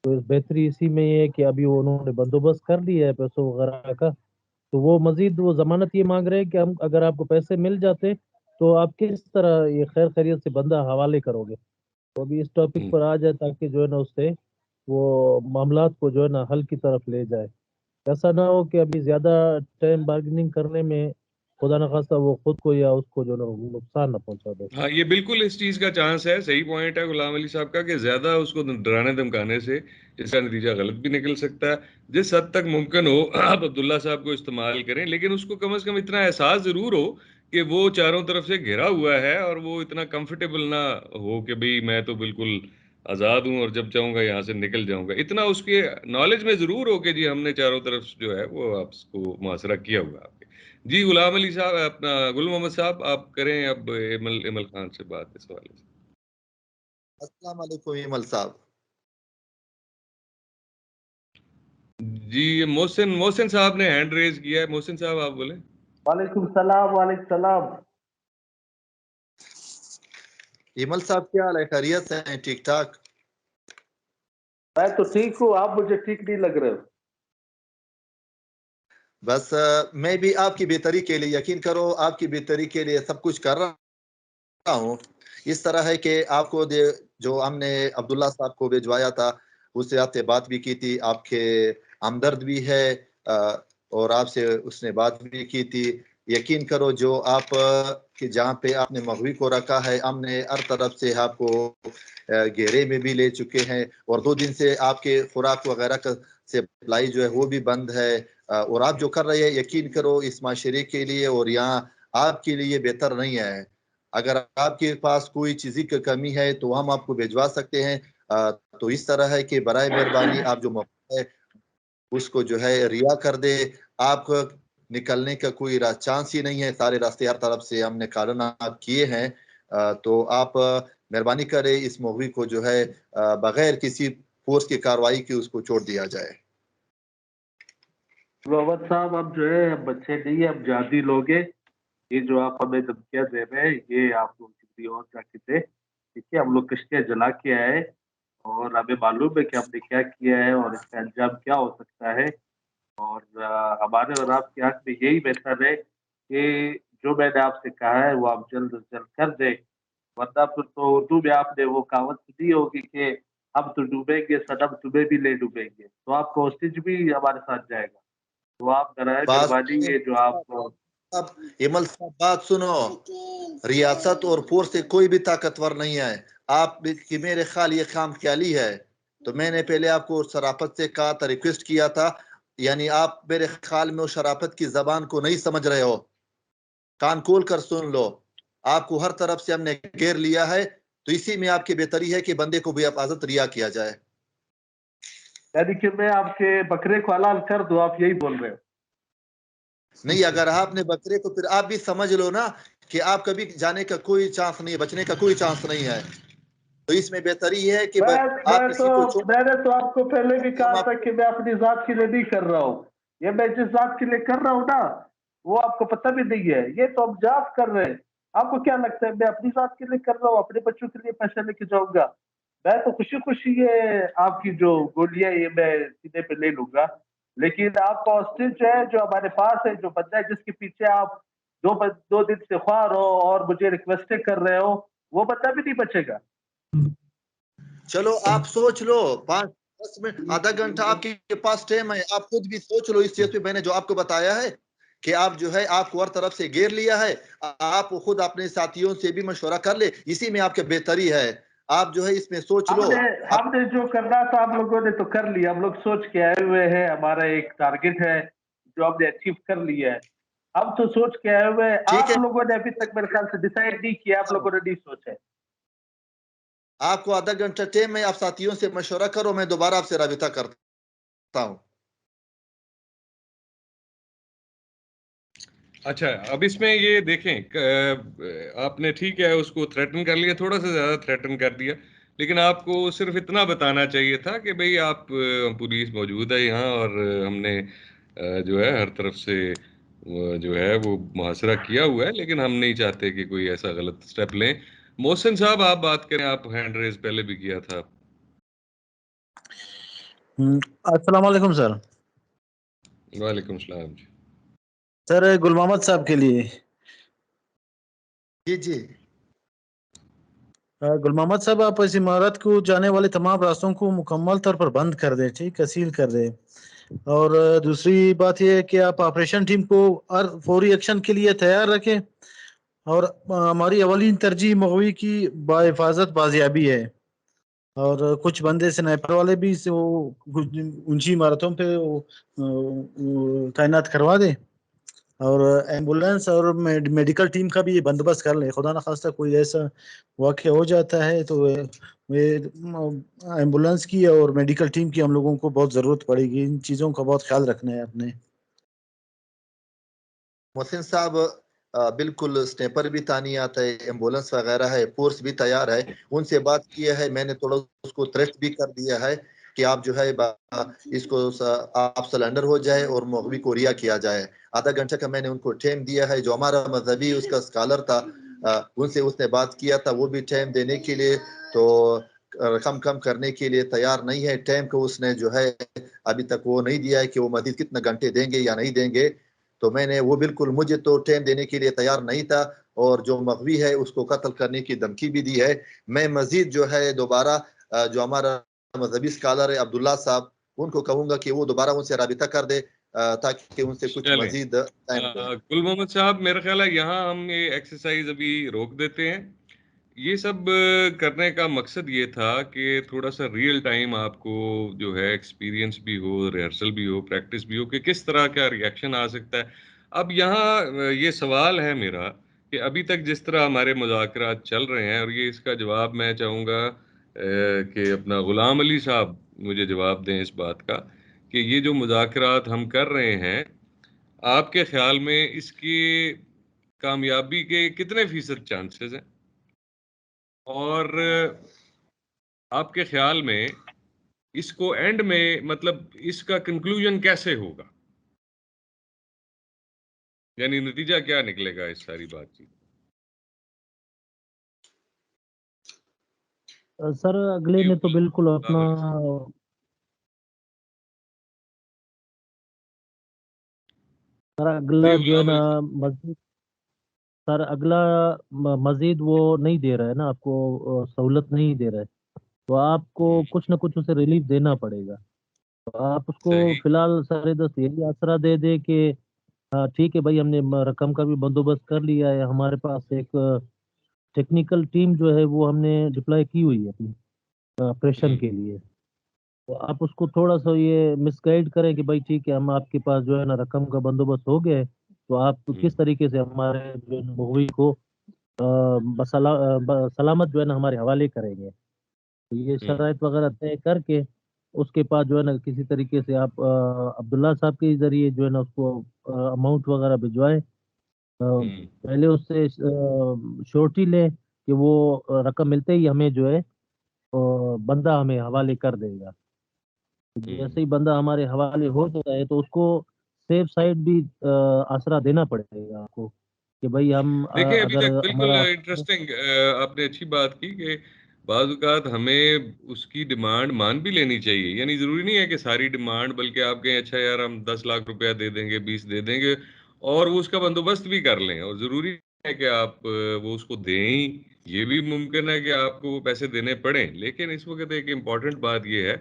تو بہتری اسی میں یہ ہے کہ ابھی انہوں نے بندوبست کر لیا ہے پیسوں وغیرہ کا، تو وہ مزید وہ ضمانت یہ مانگ رہے ہیں کہ ہم اگر آپ کو پیسے مل جاتے تو آپ کس طرح یہ خیر خیریت سے بندہ حوالے کرو گے. تو ابھی اس ٹاپک پر آ جائے تاکہ جو ہے نا اس سے وہ معاملات کو جو ہے نا حل کی طرف لے جائے. ایسا نہ ہو کہ ابھی زیادہ ٹائم بارگننگ کرنے میں خدا نخواستہ وہ خود کو یا اس کو جو ہے نا نقصان نہ پہنچا دے. ہاں یہ بالکل اس چیز کا چانس ہے. صحیح پوائنٹ ہے غلام علی صاحب کا کہ زیادہ اس کو ڈرانے دھمکانے سے اس کا نتیجہ غلط بھی نکل سکتا ہے. جس حد تک ممکن ہو آپ عبداللہ صاحب کو استعمال کریں، لیکن اس کو از کم اتنا احساس ضرور ہو کہ وہ چاروں طرف سے گھرا ہوا ہے اور وہ اتنا کمفرٹیبل نہ ہو کہ بھئی میں تو بالکل آزاد ہوں اور جب چاہوں گا یہاں سے نکل جاؤں گا. اتنا اس کے نالج میں ضرور ہو کہ جی ہم نے چاروں طرف جو ہے وہ آپ کو محاصرہ کیا ہوا آپ کے. جی غلام علی صاحب، اپنا گل محمد صاحب آپ کریں اب ایمل خان سے بات اس حوالے سے. السلام علیکم ایمل صاحب. جی محسن صاحب نے ہینڈ ریز کیا ہے. محسن صاحب آپ بولیں. وعلیکم السلام. وعلیکم السلام. ایمل صاحب کیا حال ہے؟ خیریت سے ہیں؟ ٹھیک ٹھاک؟ میں تو ٹھیک ہوں، آپ مجھے ٹھیک نہیں لگ رہے ہو. بس میں بھی آپ کی بہتری کے لیے، یقین کرو آپ کی بہتری کے لیے سب کچھ کر رہا ہوں. اس طرح ہے کہ آپ کو جو ہم نے عبداللہ صاحب کو بھیجوایا تھا اس سے آپ سے بات بھی کی تھی، آپ کے ہمدرد بھی ہے اور آپ سے اس نے بات بھی کی تھی. یقین کرو جو آپ کہ جہاں پہ آپ نے مغوی کو رکھا ہے ہم نے ہر طرف سے آپ کو گھیرے میں بھی لے چکے ہیں، اور 2 دن سے آپ کے خوراک وغیرہ کا سپلائی جو ہے وہ بھی بند ہے. اور آپ جو کر رہے ہیں یقین کرو اس معاشرے کے لیے اور یہاں آپ کے لیے بہتر نہیں ہے. اگر آپ کے پاس کوئی چیزی کی کمی ہے تو ہم آپ کو بھیجوا سکتے ہیں. تو اس طرح ہے کہ برائے مہربانی آپ جو موقع ہے اس کو جو ہے ریا کر دے. آپ نکلنے کا کوئی چانس ہی نہیں ہے، سارے راستے ہر طرف سے ہم نے کارنامے کیے ہیں. تو آپ مہربانی کریں اس مغوی کو جو ہے بغیر کسی فورس کی کاروائی کی اس کو چھوڑ دیا جائے. محمد صاحب اب جو ہے بچے نہیں ہیں، اب جادی لوگ ہیں. یہ جو آپ ہمیں دھمکیاں دے رہے ہیں یہ آپ لوگ کسی اور جا کے دے. ٹھیک ہے، ہم لوگ کشتیاں جلا کے آئے اور ہمیں معلوم ہے کہ ہم نے کیا کیا ہے اور اس کا انجام کیا ہو سکتا ہے. اور ہمارے اور آپ کے حق میں یہی بہتر ہے کہ جو میں نے آپ سے کہا ہے وہ آپ جلد از جلد کر دیں، ورنہ پھر تو اردو میں آپ نے وہ کہاوت سنی ہوگی کہ ہم تو ڈوبیں گے صنم تمہیں بھی لے ڈوبیں گے. تو آپ کا ہوسٹیج بھی ہمارے ساتھ جائے گا. تو آپ برائے مہربانی یہ جو آپ ایمل صاحب بات سنو، ریاست اور فورس سے کوئی بھی طاقتور نہیں ہے. آپ کی میرے خیال یہ خام خیالی ہے. تو میں نے پہلے آپ کو شرافت سے کہا تھا، ریکویسٹ کیا تھا، یعنی آپ میرے خیال میں شرافت کی زبان کو نہیں سمجھ رہے ہو. کان کھول کر سن لو، آپ کو ہر طرف سے ہم نے گھیر لیا ہے. تو اسی میں آپ کی بہتری ہے کہ بندے کو بھی حفاظت ریا کیا جائے. یعنی کہ میں آپ کے بکرے کو حلال کر دوں، آپ یہی بول رہے ہو؟ نہیں، اگر آپ نے بکرے کو پھر آپ بھی سمجھ لو نا کہ آپ کبھی جانے کا کوئی چانس نہیں ہے، بچنے کا کوئی چانس نہیں ہے. تو اس میں بہتری یہ ہے کہ آپ کسی کو میں نے تو آپ کو پہلے بھی کہا تھا کہ میں اپنی ذات کے لیے نہیں کر رہا ہوں. یہ میں جس ذات کے لیے کر رہا ہوں نا وہ آپ کو پتہ بھی نہیں ہے. یہ تو ہم جاب کر رہے ہیں. آپ کو کیا لگتا ہے میں اپنی ذات کے لیے کر رہا ہوں؟ اپنے بچوں کے لیے پیسے لے کے جاؤں گا؟ میں تو خوشی خوشی یہ آپ کی جو گولیاں یہ میں سینے پہ لے لوں گا. لیکن آپ کا ہاسٹیج جو ہے جو ہمارے پاس ہے، جو بندہ ہے جس کے پیچھے آپ 2 دن سے خوار ہو اور مجھے ریکویسٹیں کر رہے ہو، وہ بندہ بھی نہیں بچے گا. چلو آپ سوچ لو، 5-10 منٹ آدھا گھنٹہ آپ کے پاس ٹائم ہے. آپ خود بھی سوچ لو اس چیز پہ. میں نے جو آپ کو بتایا ہے کہ آپ جو ہے آپ کو ہر طرف سے گھیر لیا ہے، آپ خود اپنے ساتھیوں سے بھی مشورہ کر لے. اسی میں آپ کی بہتری ہے. آپ جو ہے اس میں سوچ لو. ہم نے جو کرنا تھا آپ لوگوں نے تو کر لیا. ہم لوگ سوچ کے آئے ہوئے ہیں، ہمارا ایک ٹارگٹ ہے جو ہم نے اچیو کر لیا ہے. ہم تو سوچ کے آئے ہوئے ہیں. آپ لوگوں نے ابھی تک میرے خیال سے ڈیسائیڈ نہیں کیا، آپ لوگوں نے نہیں سوچا. آپ کو آدھا گھنٹہ ٹائم ہے، آپ ساتھیوں سے مشورہ کرو. میں دوبارہ آپ سے رابطہ کرتا ہوں. اچھا اب اس میں یہ دیکھیں آپ نے ٹھیک ہے اس کو تھریٹن کر لیا، تھوڑا سا زیادہ تھریٹن کر دیا. لیکن آپ کو صرف اتنا بتانا چاہیے تھا کہ بھئی آپ پولیس موجود ہے یہاں اور ہم نے جو ہے ہر طرف سے جو ہے وہ محاصرہ کیا ہوا ہے، لیکن ہم نہیں چاہتے کہ کوئی ایسا غلط سٹیپ لیں. محسن صاحب آپ بات کریں، آپ ہینڈ ریز پہلے بھی کیا تھا. السلام علیکم سر. وعلیکم السلام جی. سر گل محمد صاحب کے لیے. جی جی گل محمد صاحب آپ اس عمارت کو جانے والے تمام راستوں کو مکمل طور پر بند کر دیں، ٹھیک ہے، سیل کر دیں. اور دوسری بات یہ ہے کہ آپ آپریشن ٹیم کو فوری ایکشن کے لیے تیار رکھیں. اور ہماری اولین ترجیح مغوی کی بحفاظت بازیابی ہے. اور کچھ بندے سنائپر والے بھی سے وہ اونچی عمارتوں پہ تعینات کروا دیں. اور ایمبولینس اور میڈیکل ٹیم کا بھی یہ بندوبست کر لیں. خدا نخواستہ کوئی ایسا واقع ہو جاتا ہے تو ایمبولینس کی اور میڈیکل ٹیم کی ہم لوگوں کو بہت ضرورت پڑے گی. ان چیزوں کا بہت خیال رکھنا ہے اپنے. محسن صاحب بالکل سنیپر بھی تعینات ہے، ایمبولینس وغیرہ ہے، فورس بھی تیار ہے. ان سے بات کیا ہے میں نے، تھوڑا اس کو تھریٹ بھی کر دیا ہے کہ آپ جو ہے اس کو آپ سلنڈر ہو جائے اور مغوی کو رہا کیا جائے. آدھا گھنٹے کا میں نے ان کو ٹائم دیا ہے. جو ہمارا مذہبی اس کا اسکالر تھا ان سے اس نے بات کیا تھا، وہ بھی ٹائم دینے کے لیے تو رقم کم کرنے کے لیے تیار نہیں ہے. ٹائم کو اس نے جو ہے ابھی تک وہ نہیں دیا ہے کہ وہ مزید کتنا گھنٹے دیں گے یا نہیں دیں گے. تو میں نے وہ بالکل مجھے تو ٹائم دینے کے لیے تیار نہیں تھا، اور جو مغوی ہے اس کو قتل کرنے کی دھمکی بھی دی ہے. میں مزید جو ہے دوبارہ جو ہمارا مذہبی اسکالر ہے عبداللہ صاحب، ان کو کہوں گا کہ وہ دوبارہ ان سے رابطہ کر دے تاکہ ان سے کچھ مزید ٹائم دیں. گل محمد صاحب میرا خیال ہے یہاں ہم یہ ایکسرسائز ابھی روک دیتے ہیں. یہ سب کرنے کا مقصد یہ تھا کہ تھوڑا سا ریئل ٹائم آپ کو جو ہے ایکسپیرینس بھی ہو، ریہرسل بھی ہو، پریکٹس بھی ہو کہ کس طرح کا ریئیکشن آ سکتا ہے. اب یہاں یہ سوال ہے میرا کہ ابھی تک جس طرح ہمارے مذاکرات چل رہے ہیں، اور یہ اس کا جواب میں چاہوں گا کہ اپنا غلام علی صاحب مجھے جواب دیں اس بات کا کہ یہ جو مذاکرات ہم کر رہے ہیں، آپ کے خیال میں اس کی کامیابی کے کتنے فیصد چانسز ہیں، اور آپ کے خیال میں اس کو اینڈ میں مطلب اس کا کنکلوژن کیسے ہوگا، یعنی نتیجہ کیا نکلے گا اس ساری بات چیت؟ سر اگلے نے تو بالکل اپنا سر اگلا جو ہے نا مزید مزید وہ نہیں دے رہا ہے نا، آپ کو سہولت نہیں دے رہا ہے، تو آپ کو کچھ نہ کچھ اسے ریلیف دینا پڑے گا. تو آپ اس کو فی الحال سر دست یہی آسرا دے دے کہ ٹھیک ہے بھائی، ہم نے رقم کا بھی بندوبست کر لیا ہے، ہمارے پاس ایک ٹیکنیکل ٹیم جو ہے وہ ہم نے ڈپلائی کی ہوئی ہے اپنی آپریشن کے لیے. تو آپ اس کو تھوڑا سا یہ مس گائیڈ کریں کہ بھائی ٹھیک ہے، ہم آپ کے پاس جو ہے نا رقم کا بندوبست ہو گیا ہے، تو آپ کس طریقے سے ہمارے مغوی کو سلامت جو ہے نا ہمارے حوالے کریں گے. تو یہ شرائط وغیرہ طے کر کے اس کے بعد جو ہے نا کسی طریقے سے آپ عبداللہ صاحب کے ذریعے جو ہے نا اس کو اماؤنٹ وغیرہ بھجوائیں. پہلے اس سے شورٹی لیں کہ وہ رقم ملتے ہی ہمیں جو ہے بندہ ہمیں حوالے کر دے گا. جیسے ہی بندہ ہمارے حوالے ہو جاتا ہے تو اس کو سیف سائڈ بھی آسرا دینا پڑے گا آپ کو کہ بھائی ہم دیکھیں ابھی اگر تک بالکل ہمارا انٹرسٹنگ آپ نے اچھی بات کی کہ بعض اوقات ہمیں اس کی ڈیمانڈ مان بھی لینی چاہیے. یعنی ضروری نہیں ہے کہ ساری ڈیمانڈ، بلکہ آپ کہیں اچھا یار ہم 10 لاکھ روپیہ دے دیں گے، 20 دے دیں گے، اور وہ اس کا بندوبست بھی کر لیں. اور ضروری ہے کہ آپ وہ اس کو دیں ہی، یہ بھی ممکن ہے کہ آپ کو وہ پیسے دینے پڑیں. لیکن اس وقت ایک امپورٹنٹ بات یہ ہے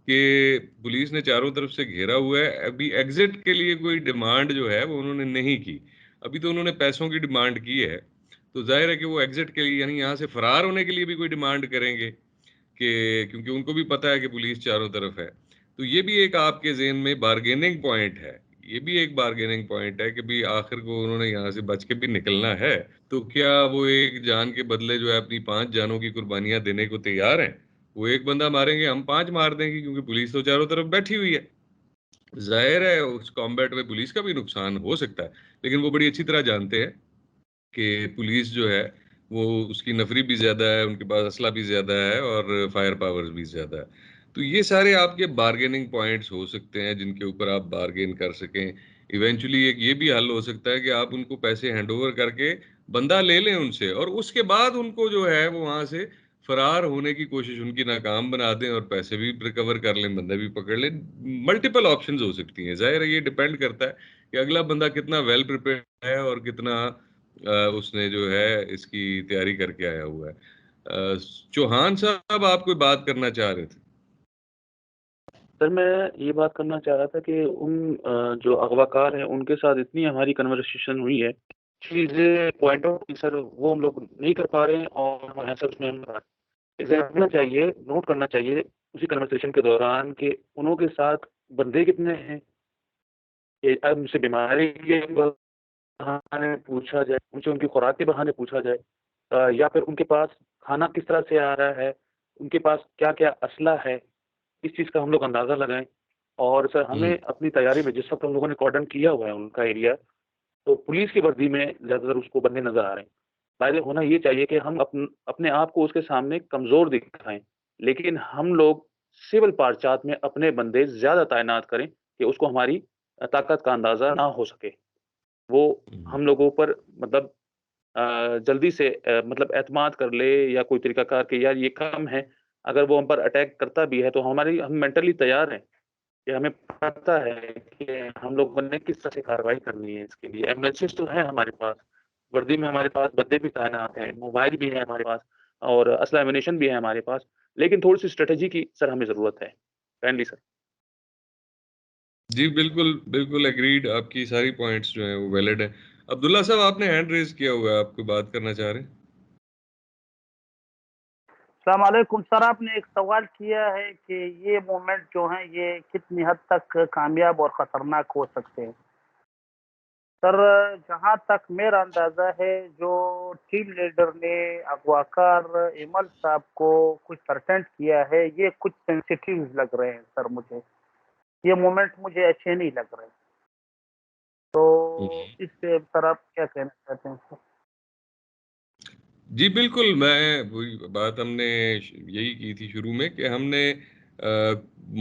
کہ پولیس نے چاروں طرف سے گھیرا ہوا ہے. ابھی ایگزٹ کے لیے کوئی ڈیمانڈ جو ہے وہ انہوں نے نہیں کی. ابھی تو انہوں نے پیسوں کی ڈیمانڈ کی ہے، تو ظاہر ہے کہ وہ ایگزٹ کے لیے یعنی یہاں سے فرار ہونے کے لیے بھی کوئی ڈیمانڈ کریں گے کہ کیونکہ ان کو بھی پتہ ہے کہ پولیس چاروں طرف ہے. تو یہ بھی ایک آپ کے ذہن میں بارگیننگ پوائنٹ ہے. یہ بھی ایک بارگیننگ پوائنٹ ہے کہ بھی آخر کو انہوں نے یہاں سے بچ کے بھی نکلنا ہے، تو کیا وہ ایک جان کے بدلے جو ہے اپنی 5 جانوں کی قربانیاں دینے کو تیار ہیں؟ وہ ایک بندہ ماریں گے، ہم 5 مار دیں گے، کیونکہ پولیس تو چاروں طرف بیٹھی ہوئی ہے. ظاہر ہے اس کامبیٹ میں پولیس کا بھی نقصان ہو سکتا ہے، لیکن وہ بڑی اچھی طرح جانتے ہیں کہ پولیس جو ہے وہ اس کی نفری بھی زیادہ ہے، ان کے پاس اسلحہ بھی زیادہ ہے اور فائر پاور بھی زیادہ ہے. تو یہ سارے آپ کے بارگیننگ پوائنٹس ہو سکتے ہیں جن کے اوپر آپ بارگین کر سکیں. ایونچولی ایک یہ بھی حل ہو سکتا ہے کہ آپ ان کو پیسے ہینڈ اوور کر کے بندہ لے لیں ان سے، اور اس کے بعد ان کو جو ہے وہ وہاں سے فرار ہونے کی کوشش ان کی ناکام بنا دیں اور پیسے بھی ریکور کر لیں، بندہ بھی پکڑ لیں. ملٹیپل آپشنز ہو سکتی ہیں. ظاہر ہے یہ ڈیپینڈ کرتا ہے کہ اگلا بندہ کتنا ویل پریپیئرڈ ہے اور کتنا اس نے جو ہے اس کی تیاری کر کے آیا ہوا ہے. چوہان صاحب آپ کوئی بات کرنا چاہ رہے تھے؟ سر میں یہ بات کرنا چاہ رہا تھا کہ ان جو اغوا کار ہیں ان کے ساتھ اتنی ہماری کنورسیشن ہوئی ہے، چیزیں پوائنٹ آؤٹ کی سر وہ ہم لوگ نہیں کر پا رہے ہیں، اور ہمارے سر اس میں کرنا چاہیے، نوٹ کرنا چاہیے اسی کنورسیشن کے دوران کہ انہوں کے ساتھ بندے کتنے ہیں، ان سے بیماری کے بہانے پوچھا جائے، ان سے ان کی خوراک کے بہانے پوچھا جائے، یا پھر ان کے پاس کھانا کس طرح سے آ رہا ہے، ان کے پاس کیا کیا اسلحہ ہے، اس چیز کا ہم لوگ اندازہ لگائیں. اور سر ہمیں اپنی تیاری میں جس وقت ہم لوگوں نے کارڈن کیا ہوا ہے ان کا ایریا، تو پولیس کی وردی میں زیادہ تر اس کو بندے نظر آ رہے ہیں. فائدہ ہونا یہ چاہیے کہ ہم اپنے آپ کو اس کے سامنے کمزور دکھائیں، لیکن ہم لوگ سول پارچات میں اپنے بندے زیادہ تعینات کریں کہ اس کو ہماری طاقت کا اندازہ نہ ہو سکے. وہ ہم لوگوں پر مطلب جلدی سے مطلب اعتماد کر لے یا کوئی طریقہ کار کہ یار یہ کم ہے، اگر وہ ہم پر اٹیک کرتا بھی ہے تو ہم مینٹلی تیار ہیں کہ ہمیں پتہ ہے کہ ہم لوگوں نے کس طرح سے کارروائی کرنی ہے. اس کے لیے ایمبولینسز تو ہیں ہمارے پاس، وردی میں ہمارے پاس بندے بھی تعینات ہیں، موبائل بھی ہے ہمارے پاس، اور اسلحہ ایمونیشن بھی ہے ہمارے پاس، لیکن تھوڑی سی اسٹریٹجی کی سر ہمیں ضرورت ہے. کائنڈلی سر. جی بالکل بالکل ایگریڈ، آپ کی ساری پوائنٹس جو ہیں وہ ویلڈ ہیں. عبداللہ صاحب آپ نے ہینڈ ریز کیا ہوا ہے، آپ کو بات کرنا چاہ رہے ہیں؟ السلام علیکم سر. آپ نے ایک سوال کیا ہے کہ یہ مومنٹ جو ہیں یہ کتنی حد تک کامیاب اور خطرناک ہو سکتے ہیں. سر جہاں تک میرا اندازہ ہے جو ٹیم لیڈر نے اغواکار ایمل صاحب کو کچھ پرسنٹ کیا ہے، یہ کچھ سینسیٹیو لگ رہے ہیں سر. مجھے یہ مومنٹ مجھے اچھے نہیں لگ رہے. تو اس سے سر آپ کیا کہنا چاہتے ہیں سر؟ جی بالکل، میں وہی بات ہم نے یہی کی تھی شروع میں کہ ہم نے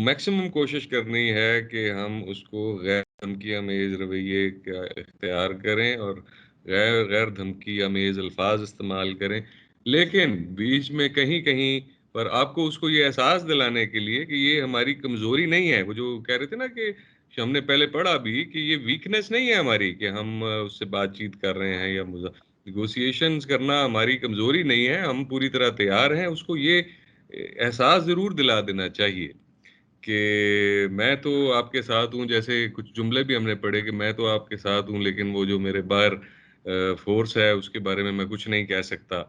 میکسیمم کوشش کرنی ہے کہ ہم اس کو غیر دھمکی امیز رویے کا اختیار کریں اور غیر دھمکی امیز الفاظ استعمال کریں، لیکن بیچ میں کہیں کہیں پر آپ کو اس کو یہ احساس دلانے کے لیے کہ یہ ہماری کمزوری نہیں ہے. وہ جو کہہ رہے تھے نا کہ ہم نے پہلے پڑھا بھی کہ یہ ویکنیس نہیں ہے ہماری کہ ہم اس سے بات چیت کر رہے ہیں یا نیگوسیشنز کرنا ہماری کمزوری نہیں ہے، ہم پوری طرح تیار ہیں. اس کو یہ احساس ضرور دلا دینا چاہیے کہ میں تو آپ کے ساتھ ہوں. جیسے کچھ جملے بھی ہم نے پڑھے کہ میں تو آپ کے ساتھ ہوں لیکن وہ جو میرے باہر فورس ہے اس کے بارے میں کچھ نہیں کہہ سکتا.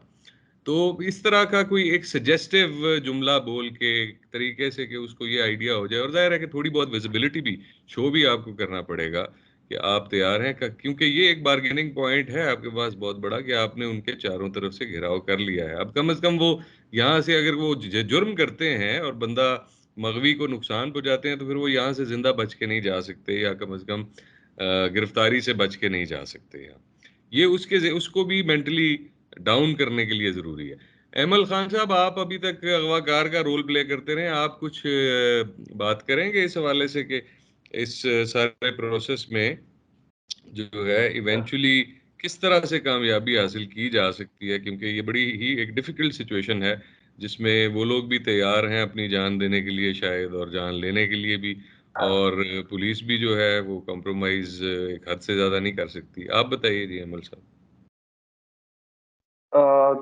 تو اس طرح کا کوئی ایک سجیسٹیو جملہ بول کے طریقے سے کہ اس کو یہ آئیڈیا ہو جائے. اور ظاہر ہے کہ تھوڑی بہت ویزیبلٹی بھی شو بھی آپ کو کرنا پڑے گا کہ آپ تیار ہیں، کیونکہ یہ ایک بارگیننگ پوائنٹ ہے آپ کے پاس بہت بڑا کہ آپ نے ان کے چاروں طرف سے گھیراؤ کر لیا ہے. اب کم از کم وہ یہاں سے اگر وہ جرم کرتے ہیں اور بندہ مغوی کو نقصان پہنچاتے ہیں تو پھر وہ یہاں سے زندہ بچ کے نہیں جا سکتے، یا کم از کم گرفتاری سے بچ کے نہیں جا سکتے. یہ اس کو بھی مینٹلی ڈاؤن کرنے کے لیے ضروری ہے. ایمل خان صاحب، آپ ابھی تک اغوا کار کا رول پلے کرتے رہے، آپ کچھ بات کریں گے اس حوالے سے کہ اس سارے پروسیس میں جو ہے ایونچولی کس طرح سے کامیابی حاصل کی جا سکتی ہے؟ کیونکہ یہ بڑی ہی ایک ڈیفیکلٹ سچویشن ہے جس میں وہ لوگ بھی تیار ہیں اپنی جان دینے کے لیے شاید، اور جان لینے کے لیے بھی، اور پولیس بھی جو ہے وہ کمپرومائز ایک حد سے زیادہ نہیں کر سکتی. آپ بتائیے جی ایمل صاحب.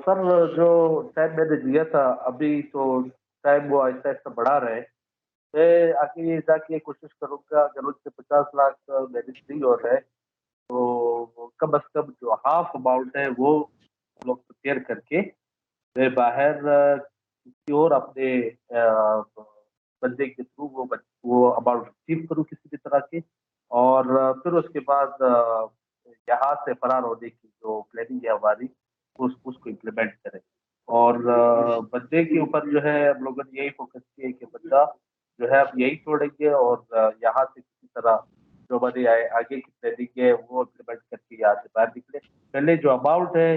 سر جو ٹائم میں نے دیا تھا ابھی تو ٹائم وہ آہستہ آہستہ بڑھا رہے. میں آگے جا کے کوشش کروں گا اگر اس سے 50 لاکھ میری فری ہو رہے تو کم از کم جو ہاف اماؤنٹ ہے وہ لوگ پریپیئر کر کے میں باہر کسی اور اپنے بندے کے تھرو وہ اماؤنٹ ریسیو کروں کسی بھی طرح کے، اور پھر اس کے بعد یہاں سے فرار ہونے کی جو پلاننگ ہے ہماری اس کو امپلیمنٹ کریں. اور بندے کے اوپر جو ہے ہم لوگوں نے یہی فوکس کیا کہ بندہ جو ہے اب یہی چھوڑیں گے اور یہاں سے کسی طرح جو ہماری آگے کی پلاننگ ہے وہ امپلیمنٹ کر کے یہاں سے باہر نکلے. پہلے جو اماؤنٹ ہے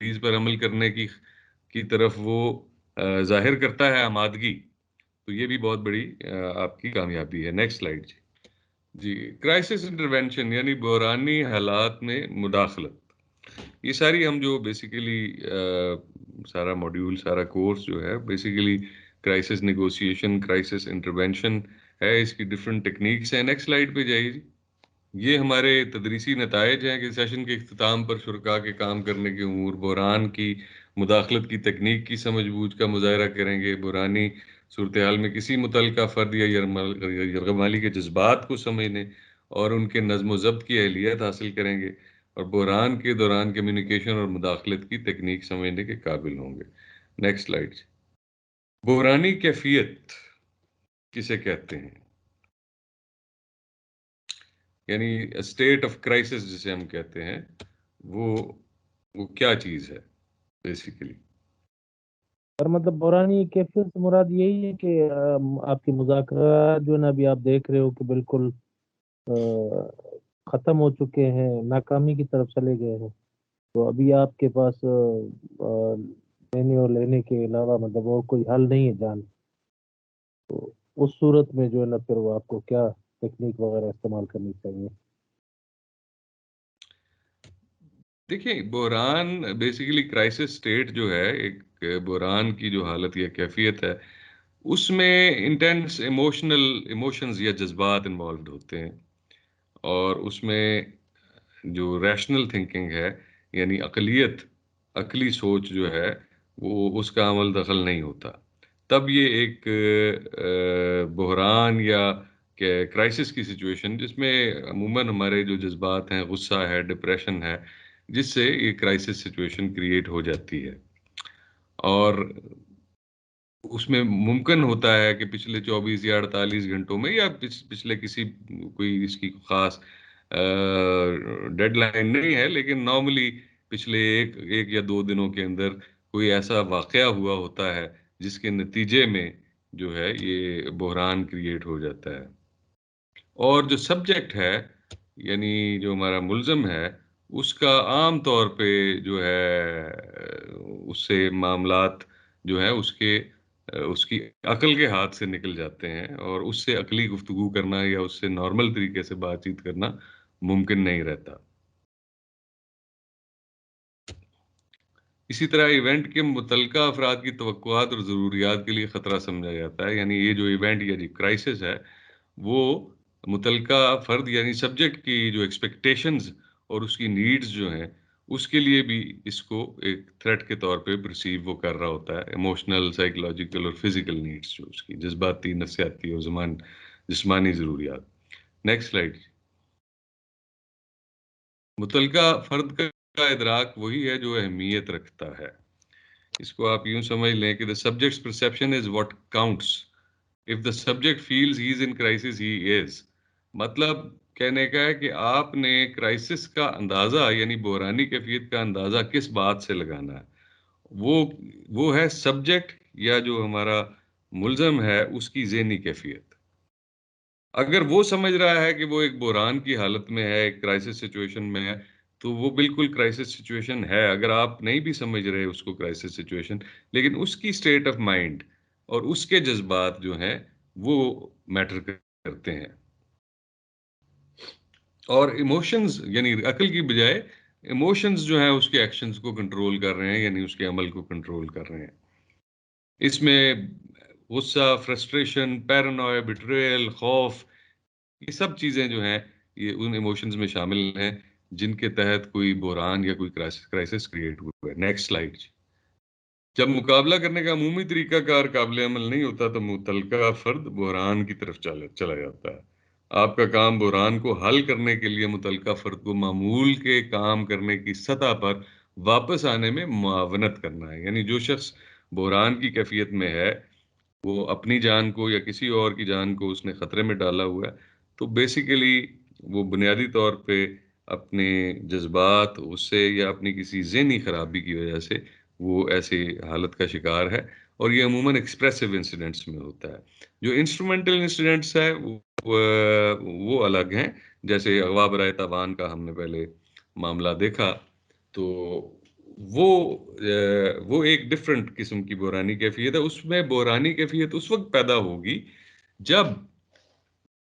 تجاویز پر عمل کرنے کی طرف وہ ظاہر کرتا ہے آمادگی، تو یہ بھی بہت بڑی آپ کی کامیابی ہے. نیکسٹ سلائیڈ جی. کرائسس انٹرونشن یعنی بحرانی حالات میں مداخلت. یہ ساری ہم جو بیسیکلی سارا ماڈیول، سارا کورس جو ہے basically crisis negotiation, crisis intervention ہے. اس کی ڈفرینٹ ٹیکنیکس ہیں. نیکسٹ سلائیڈ پہ جائیے جی. یہ ہمارے تدریسی نتائج ہیں کہ سیشن کے اختتام پر شرکاء کے کام کرنے کے امور، بحران کی مداخلت کی تکنیک کی سمجھ بوجھ کا مظاہرہ کریں گے، بحرانی صورتحال میں کسی متعلقہ فرد یا یرغمالی کے جذبات کو سمجھنے اور ان کے نظم و ضبط کی اہلیت حاصل کریں گے، اور بحران کے دوران کمیونیکیشن اور مداخلت کی تکنیک سمجھنے کے قابل ہوں گے. Next slide. بحرانی کیفیت کسے کہتے ہیں؟ یعنی اسٹیٹ آف کرائسس جسے ہم کہتے ہیں، وہ کیا چیز ہے بیسیکلی؟ اور مطلب بحرانی کیفیت سے مراد یہی ہے کہ آپ کی مذاکرات جو ہے نا ابھی آپ دیکھ رہے ہو کہ بالکل ختم ہو چکے ہیں، ناکامی کی طرف چلے گئے ہیں، تو ابھی آپ کے پاس دینے اور لینے کے علاوہ مطلب اور کوئی حل نہیں ہے جان. تو اس صورت میں جو ہے نا پھر وہ آپ کو کیا ٹیکنیک وغیرہ استعمال کرنی چاہیے؟ دیکھیں، بحران بیسیکلی کرائسس سٹیٹ جو ہے، ایک بحران کی جو حالت یا کیفیت ہے، اس میں انٹینس ایموشنز یا جذبات انوالوڈ ہوتے ہیں، اور اس میں جو ریشنل تھنکنگ ہے یعنی عقلی سوچ جو ہے وہ اس کا عمل دخل نہیں ہوتا. تب یہ ایک بحران یا کرائسس کی سچویشن، جس میں عموماً ہمارے جو جذبات ہیں، غصہ ہے، ڈپریشن ہے، جس سے یہ کرائسس سچویشن کریٹ ہو جاتی ہے. اور اس میں ممکن ہوتا ہے کہ پچھلے 24 یا 48 گھنٹوں میں یا پچھلے کسی کوئی اس کی خاص ڈیڈ لائن نہیں ہے، لیکن نارملی پچھلے ایک یا 2 دنوں کے اندر کوئی ایسا واقعہ ہوا ہوتا ہے جس کے نتیجے میں جو ہے یہ بحران کریٹ ہو جاتا ہے. اور جو سبجیکٹ ہے یعنی جو ہمارا ملزم ہے، اس کا عام طور پہ جو ہے اس سے معاملات جو ہے اس کی عقل کے ہاتھ سے نکل جاتے ہیں، اور اس سے عقلی گفتگو کرنا یا اس سے نارمل طریقے سے بات چیت کرنا ممکن نہیں رہتا. اسی طرح ایونٹ کے متعلقہ افراد کی توقعات اور ضروریات کے لیے خطرہ سمجھا جاتا ہے. یعنی یہ جو ایونٹ یا کرائسس ہے وہ متعلقہ فرد یعنی سبجیکٹ کی جو ایکسپیکٹیشنز اور اس کی نیڈز جو ہیں اس کے لیے بھی اس کو ایک تھریٹ کے طور پہ پرسیو وہ کر رہا ہوتا ہے. ایموشنل، سائیکولوجیکل اور فزیکل نیڈز، جو اس کی جذباتی، نفسیاتی اور جسمانی ضروریات. Next slide. متعلقہ فرد کا ادراک وہی ہے جو اہمیت رکھتا ہے. اس کو آپ یوں سمجھ لیں کہ the subject's perception is what counts. If the subject feels he is in crisis, he is. مطلب کہنے کا ہے کہ آپ نے کرائسس کا اندازہ یعنی بحرانی کیفیت کا اندازہ کس بات سے لگانا ہے. وہ ہے سبجیکٹ یا جو ہمارا ملزم ہے اس کی ذہنی کیفیت. اگر وہ سمجھ رہا ہے کہ وہ ایک بحران کی حالت میں ہے، ایک کرائسس سچویشن میں ہے، تو وہ بالکل کرائسس سچویشن ہے. اگر آپ نہیں بھی سمجھ رہے اس کو کرائسس سچویشن، لیکن اس کی سٹیٹ آف مائنڈ اور اس کے جذبات جو ہیں وہ میٹر کرتے ہیں. اور ایموشنز یعنی عقل کی بجائے ایموشنز جو ہیں اس کے ایکشنز کو کنٹرول کر رہے ہیں، یعنی اس کے عمل کو کنٹرول کر رہے ہیں. اس میں غصہ، فرسٹریشن، پیرانویا، بیٹریل، خوف، یہ سب چیزیں جو ہیں یہ ان ایموشنز میں شامل ہیں جن کے تحت کوئی بحران یا کوئی کرائسس کریٹ ہوا ہے. Next slide. جب مقابلہ کرنے کا عمومی طریقہ کار قابل عمل نہیں ہوتا تو متعلقہ فرد بحران کی طرف چلا جاتا ہے. آپ کا کام بحران کو حل کرنے کے لیے متعلقہ فرد کو معمول کے کام کرنے کی سطح پر واپس آنے میں معاونت کرنا ہے. یعنی جو شخص بحران کی کیفیت میں ہے وہ اپنی جان کو یا کسی اور کی جان کو اس نے خطرے میں ڈالا ہوا ہے، تو بیسیکلی وہ بنیادی طور پہ اپنے جذبات اس سے یا اپنی کسی ذہنی خرابی کی وجہ سے وہ ایسی حالت کا شکار ہے. اور یہ عموماً ایکسپریسو انسیڈنٹس میں ہوتا ہے. جو انسٹرومنٹل انسیڈنٹس ہے وہ الگ ہیں، جیسے اغوا برائے تاوان کا ہم نے پہلے معاملہ دیکھا، تو وہ ایک ڈفرنٹ قسم کی بحرانی کیفیت ہے. اس میں بحرانی کیفیت اس وقت پیدا ہوگی جب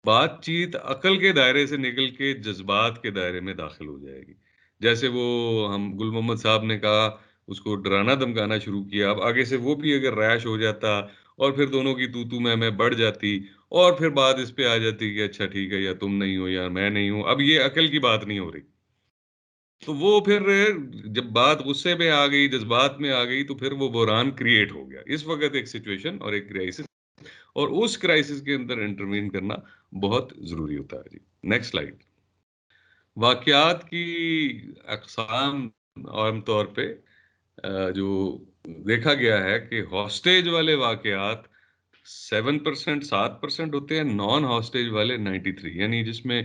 بات چیت عقل کے دائرے سے نکل کے جذبات کے دائرے میں داخل ہو جائے گی. جیسے وہ ہم گل محمد صاحب نے کہا اس کو ڈرانا دمکانا شروع کیا. اب آگے سے وہ بھی اگر ریش ہو جاتا اور پھر دونوں کی تو میں بڑھ جاتی اور پھر بات اس پہ آ جاتی کہ اچھا ٹھیک ہے یا تم نہیں ہو یا میں نہیں ہوں. اب یہ عقل کی بات نہیں ہو رہی. تو وہ پھر جب بات غصے میں آ گئی جذبات میں آ گئی تو پھر وہ بحران کریٹ ہو گیا. اس وقت ایک سچویشن اور ایک کرائسس اور اس کرائسس کے اندر انٹروین کرنا بہت ضروری ہوتا ہے. جی نیکسٹ سلائیڈ. واقعات کی اقسام عام طور پہ جو دیکھا گیا ہے کہ ہاسٹیج والے واقعات 7% ہوتے ہیں, نان ہاسٹیج والے 93, یعنی جس میں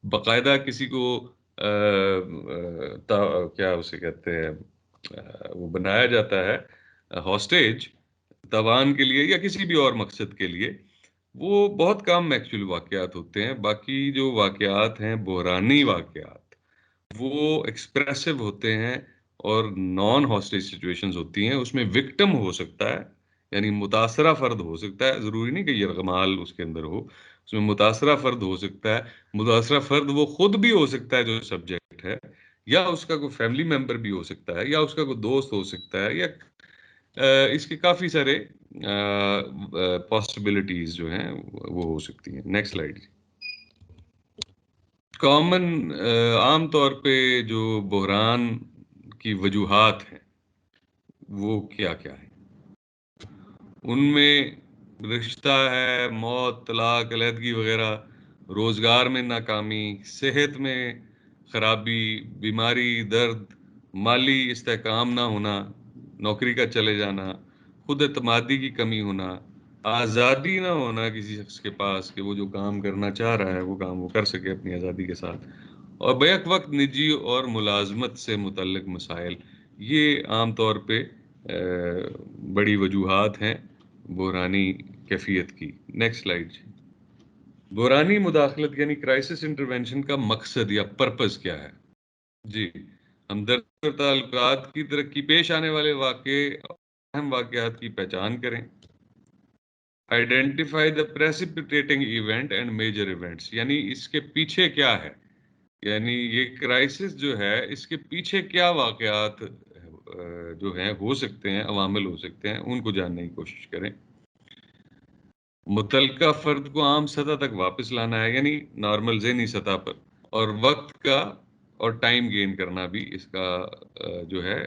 باقاعدہ کسی کو کیا اسے کہتے ہیں وہ بنایا جاتا ہے ہاسٹیج تاوان کے لیے یا کسی بھی اور مقصد کے لیے, وہ بہت کم ایکچوئل واقعات ہوتے ہیں. باقی جو واقعات ہیں بحرانی واقعات وہ ایکسپریسو ہوتے ہیں اور نان ہاسٹیج سچویشنز ہوتی ہیں. اس میں وکٹم ہو سکتا ہے یعنی متاثرہ فرد ہو سکتا ہے, ضروری نہیں کہ یرغمال اس کے اندر ہو, اس میں متاثرہ فرد ہو سکتا ہے. متاثرہ فرد وہ خود بھی ہو سکتا ہے جو سبجیکٹ ہے, یا اس کا کوئی فیملی ممبر بھی ہو سکتا ہے, یا اس کا کوئی دوست ہو سکتا ہے, یا اس کے کافی سارے پاسبلٹیز جو ہیں وہ ہو سکتی ہیں. Next slide. کامن عام طور پہ جو بحران کی وجوہات ہیں وہ کیا کیا ہیں؟ ان میں رشتہ ہے, موت, طلاق, علیحدگی وغیرہ, روزگار میں ناکامی, صحت میں خرابی, بیماری, درد, مالی استحکام نہ ہونا, نوکری کا چلے جانا, خود اعتمادی کی کمی ہونا, آزادی نہ ہونا کسی شخص کے پاس کہ وہ جو کام کرنا چاہ رہا ہے وہ کام وہ کر سکے اپنی آزادی کے ساتھ, اور بیک وقت نجی اور ملازمت سے متعلق مسائل. یہ عام طور پہ بڑی وجوہات ہیں بحرانی کیفیت کی. Next slide. بحرانی مداخلت یعنی کرائسس انٹرونشن کا مقصد یا پرپز کیا ہے؟ جی, ہمدردی اور تعلقات کی ترقی, پیش آنے والے اہم واقعات کی پہچان کریں, identify the precipitating event and major events, یعنی اس کے پیچھے کیا ہے, یعنی یہ کرائسس جو ہے اس کے پیچھے کیا واقعات جو ہیں ہو سکتے ہیں, عوامل ہو سکتے ہیں, ان کو جاننے کی کوشش کریں. متعلقہ فرد کو عام سطح تک واپس لانا ہے یعنی نارمل ذہنی سطح پر, اور وقت کا اور ٹائم گین کرنا بھی اس کا جو ہے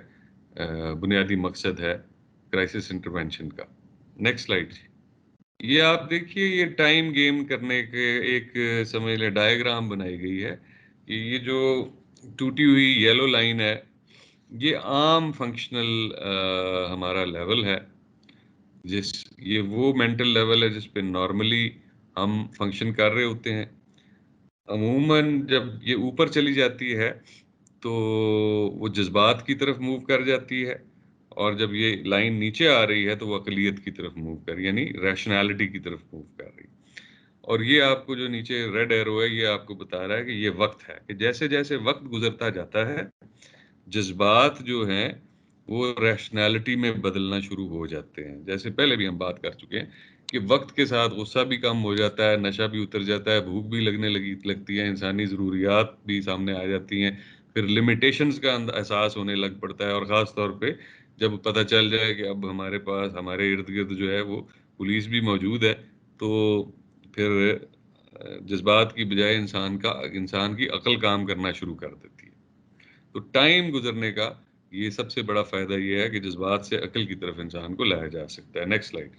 بنیادی مقصد ہے کرائسس انٹرونشن کا. Next slide. یہ آپ دیکھیے, یہ ٹائم گین کرنے کے ایک سمجھ لیں ڈائیگرام بنائی گئی ہے کہ یہ جو ٹوٹی ہوئی یلو لائن ہے یہ عام فنکشنل ہمارا لیول ہے, یہ وہ مینٹل لیول ہے جس پہ نارملی ہم فنکشن کر رہے ہوتے ہیں. عموماً جب یہ اوپر چلی جاتی ہے تو وہ جذبات کی طرف موو کر جاتی ہے, اور جب یہ لائن نیچے آ رہی ہے تو وہ عقلیت کی طرف موو کر یعنی ریشنالٹی کی طرف موو کر رہی ہے. اور یہ آپ کو جو نیچے ریڈ ایرو ہے یہ آپ کو بتا رہا ہے کہ یہ وقت ہے, کہ جیسے جیسے وقت گزرتا جاتا ہے جذبات جو ہیں وہ ریشنالٹی میں بدلنا شروع ہو جاتے ہیں. جیسے پہلے بھی ہم بات کر چکے ہیں کہ وقت کے ساتھ غصہ بھی کم ہو جاتا ہے, نشہ بھی اتر جاتا ہے, بھوک بھی لگتی ہے, انسانی ضروریات بھی سامنے آ جاتی ہیں, پھر لمیٹیشنز کا احساس ہونے لگ پڑتا ہے, اور خاص طور پہ جب پتہ چل جائے کہ اب ہمارے پاس ہمارے ارد گرد جو ہے وہ پولیس بھی موجود ہے تو پھر جذبات کی بجائے انسان کی عقل کام کرنا شروع کر دیتی ہے. تو ٹائم گزرنے کا یہ سب سے بڑا فائدہ یہ ہے کہ جذبات سے عقل کی طرف انسان کو لایا جا سکتا ہے. Next slide.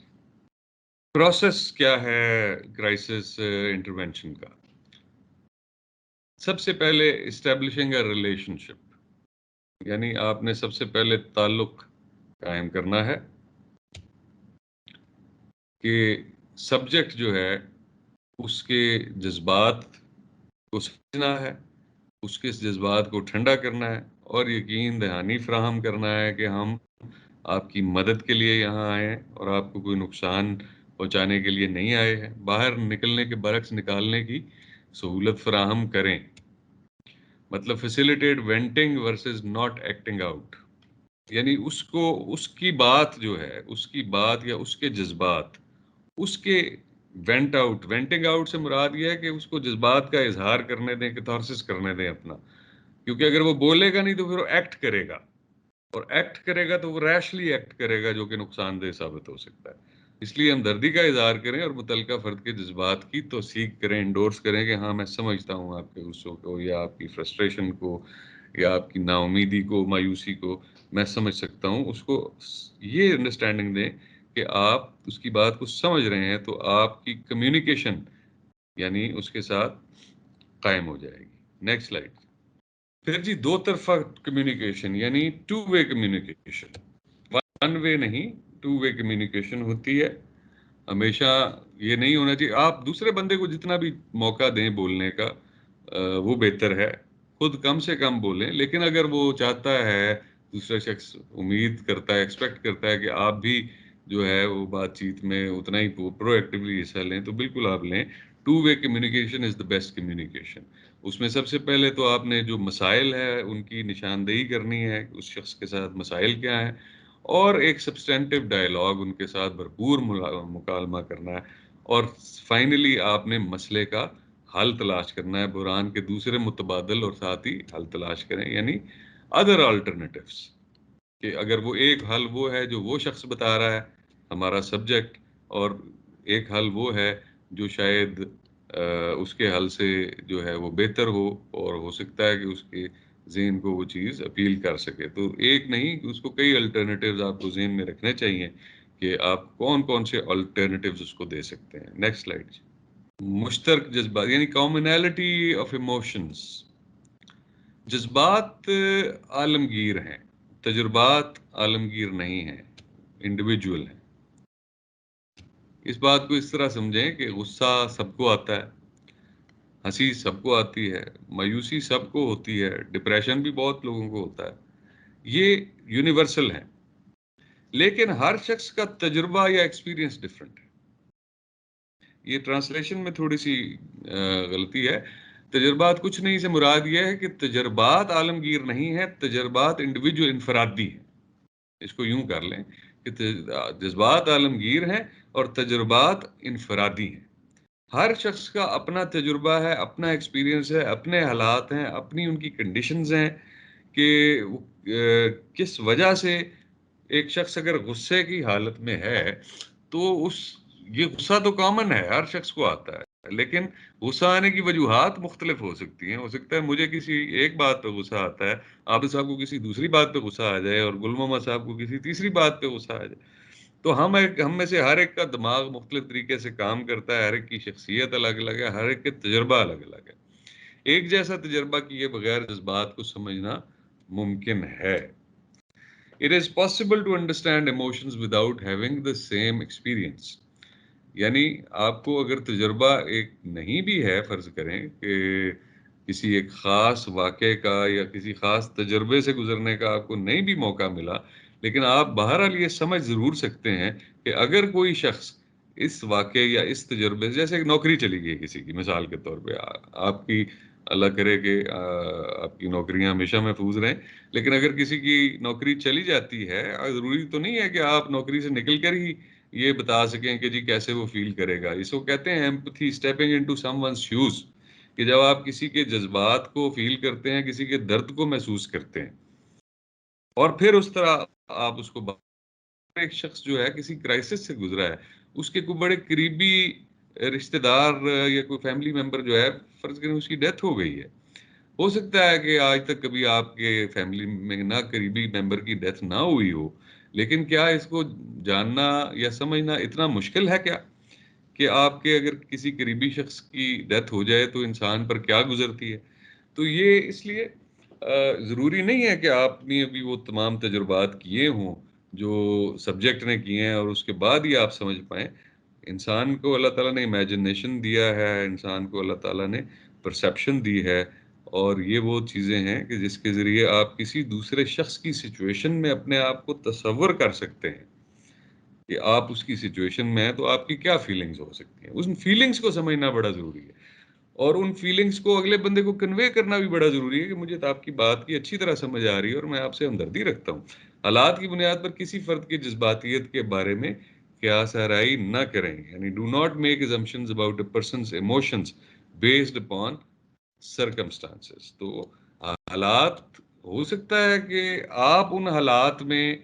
پروسیس کیا ہے کرائسس انٹرونشن کا؟ سب سے پہلے اسٹیبلشنگ اے ریلیشن شپ, یعنی آپ نے سب سے پہلے تعلق قائم کرنا ہے کہ سبجیکٹ جو ہے اس کے جذبات کو سمجھنا ہے, اس کے جذبات کو ٹھنڈا کرنا ہے, اور یقین دہانی فراہم کرنا ہے کہ ہم آپ کی مدد کے لیے یہاں آئے ہیں اور آپ کو کوئی نقصان پہنچانے کے لیے نہیں آئے ہیں. باہر نکلنے کے برعکس نکالنے کی سہولت فراہم کریں, مطلب facilitate venting versus not acting out. یعنی اس کو اس کی بات جو ہے، اس کی بات یا اس کے جذبات، اس کے وینٹنگ آؤٹ سے مراد یہ ہے کہ اس کو جذبات کا اظہار کرنے دیں، کیتھارسس کرنے دیں اپنا، کیونکہ اگر وہ بولے گا نہیں تو پھر وہ ایکٹ کرے گا، اور ایکٹ کرے گا تو وہ ریشلی ایکٹ کرے گا جو کہ نقصان دہ ثابت ہو سکتا ہے۔ اس لیے ہمدردی کا اظہار کریں اور متعلقہ فرد کے جذبات کی توثیق کریں، انڈورس کریں کہ ہاں میں سمجھتا ہوں آپ کے غصوں کو یا آپ کی فرسٹریشن کو یا آپ کی نا امیدی کو، مایوسی کو میں سمجھ سکتا ہوں۔ اس کو یہ انڈرسٹینڈنگ دیں کہ آپ اس کی بات کو سمجھ رہے ہیں، تو آپ کی کمیونیکیشن یعنی اس کے ساتھ قائم ہو جائے گی۔ Next slide. پھر جی دو طرفہ کمیونیکیشن یعنی 2 وے کمیونیکیشن، 1 وے نہیں، 2 وے کمیونیکیشن ہوتی ہے۔ ہمیشہ یہ نہیں ہونا چاہیے، آپ دوسرے بندے کو جتنا بھی موقع دیں بولنے کا وہ بہتر ہے، خود کم سے کم بولیں، لیکن اگر وہ چاہتا ہے، دوسرا شخص امید کرتا ہے، ایکسپیکٹ کرتا ہے کہ آپ بھی جو ہے وہ بات چیت میں اتنا ہی پرو ایکٹیولی حصہ لیں، تو بالکل آپ لیں۔ 2 way communication is the best communication. اس میں سب سے پہلے تو آپ نے جو مسائل ہے ان کی نشاندہی کرنی ہے، اس شخص کے ساتھ مسائل کیا ہیں، اور ایک سبسٹینٹیو ڈائلاگ ان کے ساتھ بھرپور مکالمہ کرنا ہے، اور فائنلی آپ نے مسئلے کا حل تلاش کرنا ہے، بحران کے دوسرے متبادل اور ساتھ ہی حل تلاش کریں، یعنی ادر آلٹرنیٹیوز، کہ اگر وہ ایک حل وہ ہے جو وہ شخص بتا رہا ہے ہمارا سبجیکٹ، اور ایک حل وہ ہے جو شاید اس کے حل سے جو ہے وہ بہتر ہو، اور ہو سکتا ہے کہ اس کے ذہن کو وہ چیز اپیل کر سکے، تو ایک نہیں اس کو کئی الٹرنیٹیوز آپ کو ذہن میں رکھنے چاہیے کہ آپ کون کون سے الٹرنیٹیوز اس کو دے سکتے ہیں۔ Next slide. مشترک جذبات یعنی کامنالٹی آف ایموشنز۔ جذبات عالمگیر ہیں، تجربات عالمگیر نہیں ہیں، انڈیویجول ہیں۔ اس بات کو اس طرح سمجھیں کہ غصہ سب کو آتا ہے، ہنسی سب کو آتی ہے، مایوسی سب کو ہوتی ہے، ڈپریشن بھی بہت لوگوں کو ہوتا ہے، یہ یونیورسل ہیں، لیکن ہر شخص کا تجربہ یا ایکسپیرینس ڈفرینٹ ہے۔ یہ ٹرانسلیشن میں تھوڑی سی غلطی ہے، تجربات کچھ نہیں سے مراد یہ ہے کہ تجربات عالمگیر نہیں ہیں، تجربات انڈیویجول انفرادی ہیں۔ اس کو یوں کر لیں کہ جذبات عالمگیر ہیں اور تجربات انفرادی ہیں۔ ہر شخص کا اپنا تجربہ ہے، اپنا ایکسپیرینس ہے، اپنے حالات ہیں، اپنی ان کی کنڈیشنز ہیں کہ کس وجہ سے ایک شخص اگر غصے کی حالت میں ہے تو یہ غصہ تو کامن ہے، ہر شخص کو آتا ہے، لیکن غصہ آنے کی وجوہات مختلف ہو سکتی ہیں۔ ہو سکتا ہے مجھے کسی ایک بات پہ غصہ آتا ہے، عابد صاحب کو کسی دوسری بات پہ غصہ آ جائے، اور گل محمد صاحب کو کسی تیسری بات پہ غصہ آ جائے۔ تو ہم میں سے ہر ایک کا دماغ مختلف طریقے سے کام کرتا ہے، ہر ایک کی شخصیت الگ الگ ہے، ہر ایک کے تجربہ الگ الگ ہے۔ ایک جیسا تجربہ کیے بغیر جذبات کو سمجھنا ممکن ہے۔ It is possible to understand emotions without having the same experience۔ یعنی آپ کو اگر تجربہ ایک نہیں بھی ہے، فرض کریں کہ کسی ایک خاص واقعے کا یا کسی خاص تجربے سے گزرنے کا آپ کو نہیں بھی موقع ملا، لیکن آپ بہرحال یہ سمجھ ضرور سکتے ہیں کہ اگر کوئی شخص اس واقعے یا اس تجربے سے، جیسے ایک نوکری چلی گئی کسی کی، مثال کے طور پہ آپ کی، اللہ کرے کہ آپ کی نوکریاں ہمیشہ محفوظ رہیں، لیکن اگر کسی کی نوکری چلی جاتی ہے، ضروری تو نہیں ہے کہ آپ نوکری سے نکل کر ہی یہ بتا سکیں کہ جی کیسے وہ فیل کرے گا۔ اس کو کہتے ہیں empathy, stepping into someone's shoes, کہ جب آپ کسی کے جذبات کو فیل کرتے ہیں، کسی کے درد کو محسوس کرتے ہیں، اور پھر اس طرح آپ اس کو ایک شخص جو ہے کسی کرائسس سے گزرا ہے، اس کے کوئی بڑے قریبی رشتہ دار یا کوئی فیملی ممبر جو ہے، فرض کریں اس کی ڈیتھ ہو گئی ہے، ہو سکتا ہے کہ آج تک کبھی آپ کے فیملی میں نہ قریبی ممبر کی ڈیتھ نہ ہوئی ہو، لیکن کیا اس کو جاننا یا سمجھنا اتنا مشکل ہے کیا کہ آپ کے اگر کسی قریبی شخص کی ڈیتھ ہو جائے تو انسان پر کیا گزرتی ہے؟ تو یہ اس لیے ضروری نہیں ہے کہ آپ نے ابھی وہ تمام تجربات کیے ہوں جو سبجیکٹ نے کیے ہیں اور اس کے بعد ہی آپ سمجھ پائیں۔ انسان کو اللہ تعالیٰ نے امیجنیشن دیا ہے، انسان کو اللہ تعالیٰ نے پرسیپشن دی ہے، اور یہ وہ چیزیں ہیں کہ جس کے ذریعے آپ کسی دوسرے شخص کی سچویشن میں اپنے آپ کو تصور کر سکتے ہیں کہ آپ اس کی سچویشن میں ہیں تو آپ کی کیا فیلنگز ہو سکتی ہیں۔ اس فیلنگز کو سمجھنا بڑا ضروری ہے۔ اور ان فیلنگز کو اگلے بندے کو کنوے کرنا بھی بڑا ضروری ہے کہ مجھے تو آپ کی بات کی اچھی طرح سمجھ آ رہی ہے اور میں آپ سے ہمدردی رکھتا ہوں. حالات کی بنیاد پر کسی فرد کی جذباتیت کے بارے میں قیاس آرائی نہ کریں. یعنی do not make assumptions about a person's emotions based upon circumstances. تو حالات ہو سکتا ہے کہ آپ ان حالات میں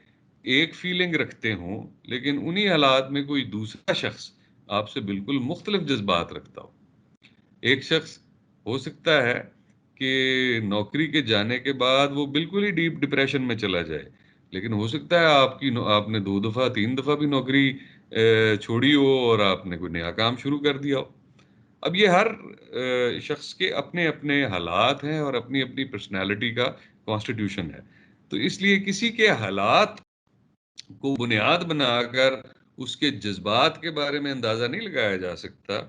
ایک فیلنگ رکھتے ہوں لیکن انہی حالات میں کوئی دوسرا شخص آپ سے بالکل مختلف جذبات رکھتا ہو. ایک شخص ہو سکتا ہے کہ نوکری کے جانے کے بعد وہ بالکل ہی ڈیپ ڈپریشن میں چلا جائے، لیکن ہو سکتا ہے آپ نے 2 دفعہ 3 دفعہ بھی نوکری چھوڑی ہو اور آپ نے کوئی نیا کام شروع کر دیا ہو. اب یہ ہر شخص کے اپنے اپنے حالات ہیں اور اپنی اپنی پرسنالٹی کا کانسٹیٹیوشن ہے. تو اس لیے کسی کے حالات کو بنیاد بنا کر اس کے جذبات کے بارے میں اندازہ نہیں لگایا جا سکتا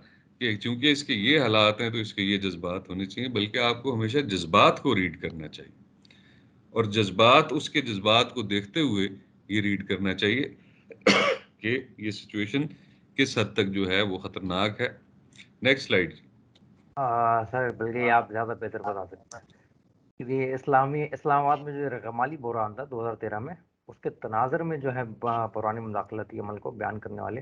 کہ چونکہ اس کے یہ حالات ہیں تو اس کے یہ جذبات ہونے چاہیے، بلکہ آپ کو ہمیشہ جذبات کو ریڈ کرنا چاہیے اور جذبات اس کے جذبات کو دیکھتے ہوئے یہ ریڈ کرنا چاہیے کہ یہ سچویشن کس حد تک جو ہے وہ خطرناک ہے. Next slide. سر بلکہ آپ زیادہ بہتر بتا سکتے ہیں کیونکہ اسلام آباد میں جو رقمالی بحران تھا 2013 میں، اس کے تناظر میں جو ہے پرانی مداخلتی عمل کو بیان کرنے والے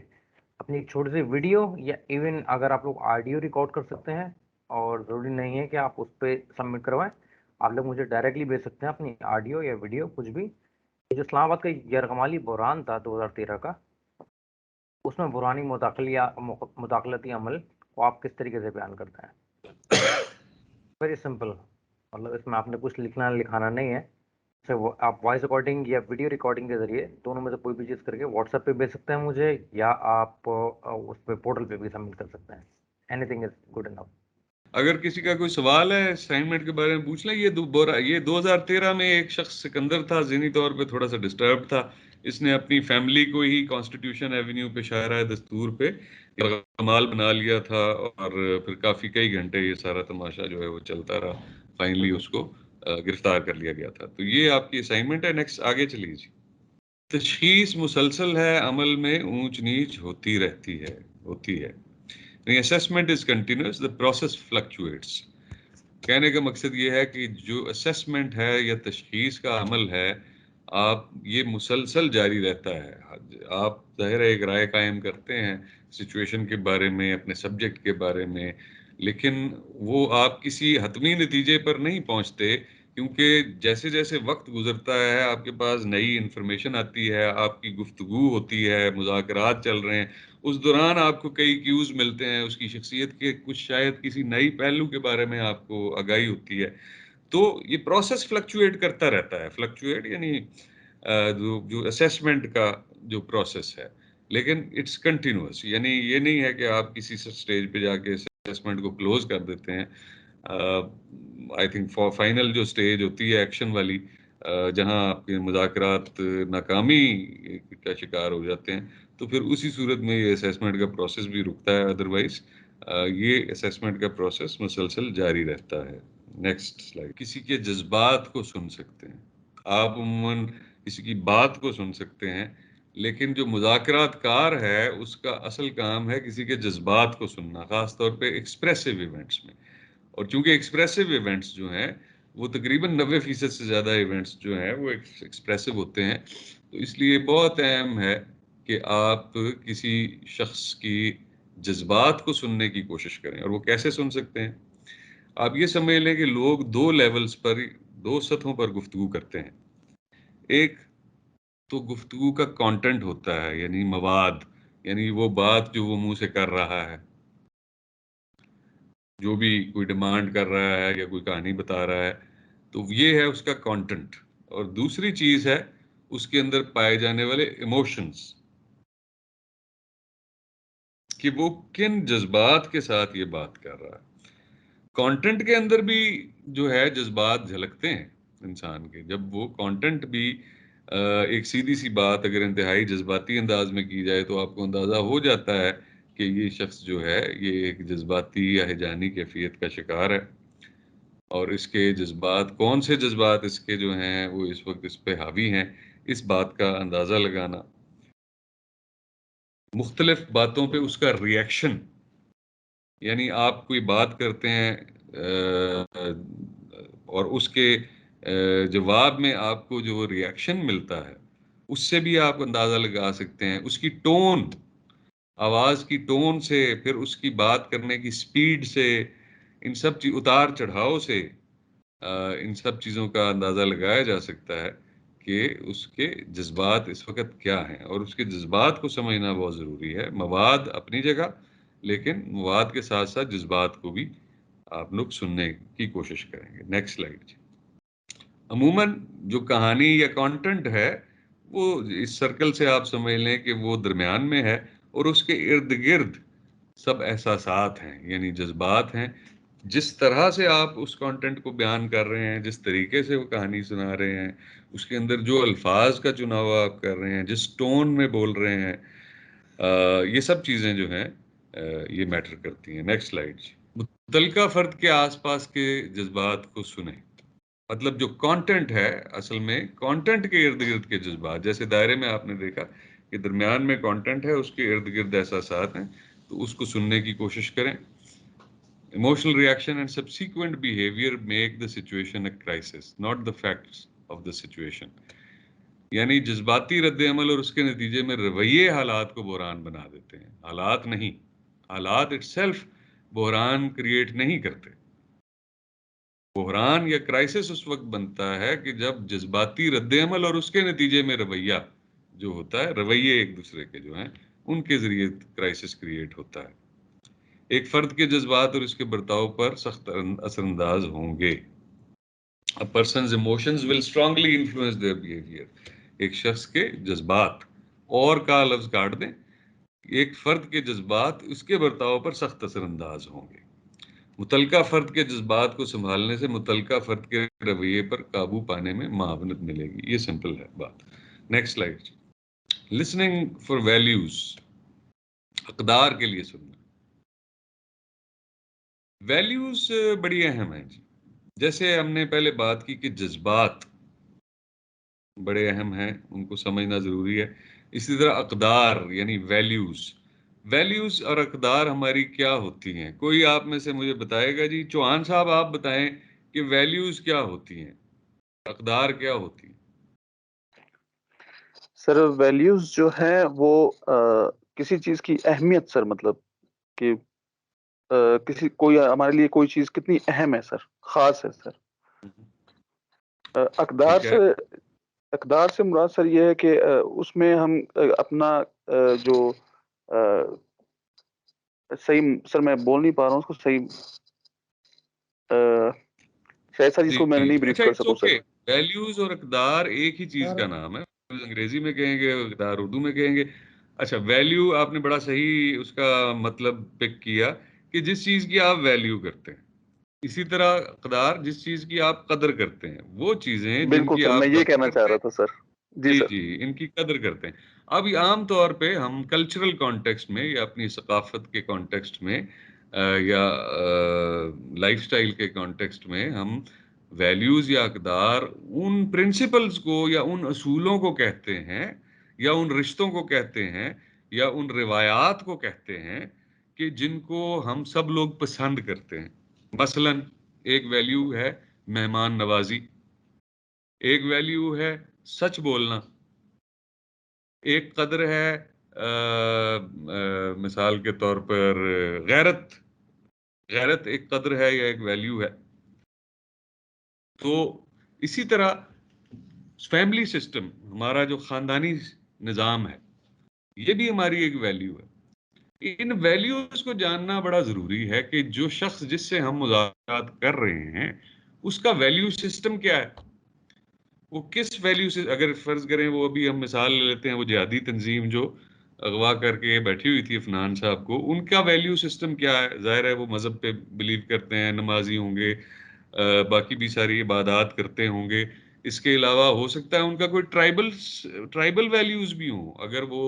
اپنی ایک چھوٹی سی ویڈیو یا ایون اگر آپ لوگ آڈیو ریکارڈ کر سکتے ہیں، اور ضروری نہیں ہے کہ آپ اس پہ سبمٹ کروائیں، آپ لوگ مجھے ڈائریکٹلی بھیج سکتے ہیں اپنی آڈیو یا ویڈیو کچھ بھی. جو اسلام آباد کا یرغمالی بحران تھا 2013 کا، اس میں پرانی مداخلتی عمل کو آپ کس طریقے سے بیان کرتے ہیں؟ ویری سمپل، مطلب اس میں آپ نے کچھ لکھانا نہیں ہے. آپ وائس ریکارڈنگ یا ویڈیو ریکارڈنگ کے ذریعے دونوں میں سے کوئی بھی چیز کر کے واٹس ایپ پہ بھیج سکتے ہیں مجھے، یا آپ اس پہ پورٹل پہ بھی سبمٹ کر سکتے ہیں. Any thing is good enough. اگر کسی کا کوئی سوال ہے اسائنمنٹ کے بارے میں پوچھ لیں. یہ 2013 میں ایک شخص سکندر تھا، ذہنی طور پہ تھوڑا سا ڈسٹرب تھا. اس نے اپنی فیملی کو ہی کانسٹیٹیوشن ایونیو پہ شاہراہ دستور پہ کمال بنا لیا تھا، اور پھر کئی گھنٹے یہ سارا تماشا جو ہے وہ چلتا رہا. فائنلی اس کو گرفتار کر لیا گیا تھا. تو یہ آپ کی اسائنمنٹ ہے. نیکسٹ آگے چلیے جی. تشخیص مسلسل ہے، عمل میں اونچ نیچ ہوتی رہتی ہے. Assessment is continuous, the process fluctuates. کہنے کا مقصد یہ ہے کہ جو اسیسمنٹ ہے یا تشخیص کا عمل ہے، یہ مسلسل جاری رہتا ہے. آپ ظاہر ہے ایک رائے قائم کرتے ہیں سچویشن کے بارے میں، اپنے سبجیکٹ کے بارے میں، لیکن وہ آپ کسی حتمی نتیجے پر نہیں پہنچتے، کیونکہ جیسے جیسے وقت گزرتا ہے آپ کے پاس نئی انفارمیشن آتی ہے، آپ کی گفتگو ہوتی ہے، مذاکرات چل رہے ہیں، اس دوران آپ کو کئی کیوز ملتے ہیں، اس کی شخصیت کے کچھ شاید کسی نئی پہلو کے بارے میں آپ کو آگاہی ہوتی ہے. تو یہ پروسیس فلکچویٹ کرتا رہتا ہے. فلکچویٹ یعنی جو اسیسمنٹ کا جو پروسیس ہے، لیکن اٹس کنٹینیوس. یعنی یہ نہیں ہے کہ آپ کسی سٹیج پہ جا کے اسیسمنٹ کو کلوز کر دیتے ہیں. آئی تھنک فائنل جو سٹیج ہوتی ہے ایکشن والی، جہاں آپ کے مذاکرات ناکامی کا شکار ہو جاتے ہیں، تو پھر اسی صورت میں یہ اسیسمنٹ کا پروسیس بھی رکتا ہے. ادروائز یہ اسیسمنٹ کا پروسیس مسلسل جاری رہتا ہے. Next slide. کسی کے جذبات کو سن سکتے ہیں. آپ عموماً کسی کی بات کو سن سکتے ہیں، لیکن جو مذاکرات کار ہے اس کا اصل کام ہے کسی کے جذبات کو سننا، خاص طور پہ ایکسپریسو ایونٹس میں. اور چونکہ ایکسپریسو ایونٹس جو ہیں وہ تقریباً 90% سے زیادہ ایونٹس جو ہیں وہ ایکسپریسو ہوتے ہیں، تو اس لیے بہت اہم ہے کہ آپ کسی شخص کی جذبات کو سننے کی کوشش کریں. اور وہ کیسے سن سکتے ہیں؟ آپ یہ سمجھ لیں کہ لوگ 2 لیولز پر، 2 سطحوں پر گفتگو کرتے ہیں. ایک تو گفتگو کا کانٹینٹ ہوتا ہے، یعنی مواد، یعنی وہ بات جو وہ منہ سے کر رہا ہے، جو بھی کوئی ڈیمانڈ کر رہا ہے یا کوئی کہانی بتا رہا ہے، تو یہ ہے اس کا کانٹینٹ. اور دوسری چیز ہے اس کے اندر پائے جانے والے ایموشنز، کہ وہ کن جذبات کے ساتھ یہ بات کر رہا ہے. کانٹینٹ کے اندر بھی جو ہے جذبات جھلکتے ہیں انسان کے. جب وہ کانٹینٹ بھی ایک سیدھی سی بات اگر انتہائی جذباتی انداز میں کی جائے تو آپ کو اندازہ ہو جاتا ہے کہ یہ شخص جو ہے یہ ایک جذباتی یا ہیجانی کیفیت کا شکار ہے، اور اس کے جذبات، کون سے جذبات اس کے جو ہیں وہ اس وقت اس پہ حاوی ہیں، اس بات کا اندازہ لگانا، مختلف باتوں پہ اس کا ریئیکشن یعنی آپ کوئی بات کرتے ہیں اور اس کے جواب میں آپ کو جو ریاکشن ملتا ہے اس سے بھی آپ اندازہ لگا سکتے ہیں، اس کی ٹون، آواز کی ٹون سے، پھر اس کی بات کرنے کی سپیڈ سے، ان سب اتار چڑھاؤ سے ان سب چیزوں کا اندازہ لگایا جا سکتا ہے کہ اس کے جذبات اس وقت کیا ہیں، اور اس کے جذبات کو سمجھنا بہت ضروری ہے۔ مواد اپنی جگہ، لیکن مواد کے ساتھ ساتھ جذبات کو بھی آپ لوگ سننے کی کوشش کریں گے۔ Next slide. عموماً جو کہانی یا کانٹینٹ ہے وہ اس سرکل سے آپ سمجھ لیں کہ وہ درمیان میں ہے، اور اس کے ارد گرد سب احساسات ہیں، یعنی جذبات ہیں۔ جس طرح سے آپ اس کانٹینٹ کو بیان کر رہے ہیں، جس طریقے سے وہ کہانی سنا رہے ہیں، اس کے اندر جو الفاظ کا چناؤ آپ کر رہے ہیں، جس ٹون میں بول رہے ہیں، یہ سب چیزیں جو ہیں یہ میٹر کرتی ہیں۔ Next slide. متعلقہ فرد کے آس پاس کے جذبات کو سنیں، مطلب جو کانٹینٹ ہے، اصل میں کانٹینٹ کے ارد گرد کے جذبات، جیسے دائرے میں آپ نے دیکھا کہ درمیان میں کانٹینٹ ہے، اس کے ارد گرد احساسات ہیں، تو اس کو سننے کی کوشش کریں۔ Emotional reaction and subsequent behavior make the situation a crisis, not the facts of the situation. یعنی جذباتی رد عمل اور اس کے نتیجے میں رویے حالات کو بحران بنا دیتے ہیں، حالات نہیں، حالات اٹ سیلف بحران کریٹ نہیں کرتے۔ بحران یا کرائسس اس وقت بنتا ہے کہ جب جذباتی رد عمل اور اس کے نتیجے میں رویہ جو ہوتا ہے، رویے ایک دوسرے کے جو ہیں، ان کے ذریعے کرائسس کریٹ ہوتا ہے۔ ایک فرد کے جذبات اور اس کے برتاؤ پر سخت اثر انداز ہوں گے۔ A person's emotions will strongly influence their behavior. ایک شخص کے جذبات، اور کا لفظ کاٹ دیں، ایک فرد کے جذبات اس کے برتاؤ پر سخت اثر انداز ہوں گے۔ متعلقہ فرد کے جذبات کو سنبھالنے سے متعلقہ فرد کے رویے پر قابو پانے میں معاونت ملے گی۔ یہ سمپل ہے بات۔ Next slide. Listening for values, اقدار کے لیے سننا۔ ویلیوز بڑی اہم ہیں جی، جیسے ہم نے پہلے بات کی کہ جذبات بڑے اہم ہیں، ان کو سمجھنا ضروری ہے۔ اسی طرح اقدار یعنی ویلیوز اور اقدار ہماری کیا ہوتی ہیں؟ کوئی آپ میں سے مجھے بتائے گا جی؟ چوہان صاحب آپ بتائیں کہ ویلیوز کیا ہوتی ہیں، اقدار کیا ہوتی ہیں؟ سر ویلیوز جو ہیں وہ کسی چیز کی اہمیت، سر مطلب کہ کوئی ہمارے لیے کوئی چیز کتنی اہم ہے سر، خاص ہے سر۔ اقدار سے مراد سر یہ ہے کہ اس میں ہم اپنا جو صحیح، سر میں بول نہیں پا رہا ہوں اس کو صحیح، شاید سر جس کو میں نہیں بریف کر سکوں سر۔ ویلیوز اور اقدار ایک ہی چیز کا نام ہے، انگریزی میں کہیں گے، اقدار اردو میں کہیں گے۔ اچھا، ویلیو آپ نے بڑا صحیح اس کا مطلب پک کیا کہ جس چیز کی آپ ویلیو کرتے ہیں۔ اسی طرح اقدار جس چیز کی آپ قدر کرتے ہیں، وہ چیزیں جن کی آپ میں یہ کہنا چاہ رہا تھا سر۔ جی ان کی قدر کرتے ہیں۔ اب عام طور پہ ہم کلچرل کانٹیکسٹ میں یا اپنی ثقافت کے کانٹیکسٹ میں یا لائف سٹائل کے کانٹیکسٹ میں ہم ویلیوز یا اقدار ان پرنسپلز کو یا ان اصولوں کو کہتے ہیں، یا ان رشتوں کو کہتے ہیں، یا ان روایات کو کہتے ہیں کہ جن کو ہم سب لوگ پسند کرتے ہیں۔ مثلا ایک ویلیو ہے مہمان نوازی، ایک ویلیو ہے سچ بولنا، ایک قدر ہے مثال کے طور پر غیرت ایک قدر ہے یا ایک ویلیو ہے۔ تو اسی طرح فیملی سسٹم، ہمارا جو خاندانی نظام ہے، یہ بھی ہماری ایک ویلیو ہے۔ ان ویلیوز کو جاننا بڑا ضروری ہے کہ جو شخص جس سے ہم مذاکرات کر رہے ہیں اس کا ویلیو سسٹم کیا ہے، وہ کس ویلیو سے، اگر فرض کریں وہ ابھی ہم مثال لے لیتے ہیں وہ جہادی تنظیم جو اغوا کر کے بیٹھی ہوئی تھی عفنان صاحب کو، ان کا ویلیو سسٹم کیا ہے؟ ظاہر ہے وہ مذہب پہ بلیو کرتے ہیں، نمازی ہوں گے، باقی بھی ساری عبادات کرتے ہوں گے۔ اس کے علاوہ ہو سکتا ہے ان کا کوئی ٹرائبل ویلیوز بھی ہوں، اگر وہ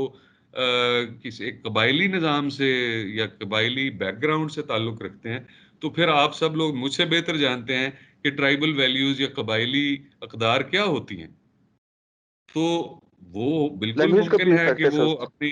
کسی ایک قبائلی نظام سے یا قبائلی بیک گراؤنڈ سے تعلق رکھتے ہیں، تو پھر آپ سب لوگ مجھ سے بہتر جانتے ہیں کہ ٹرائبل ویلیوز یا قبائلی اقدار کیا ہوتی ہیں۔ تو وہ بالکل ممکن ہے کہ وہ اپنی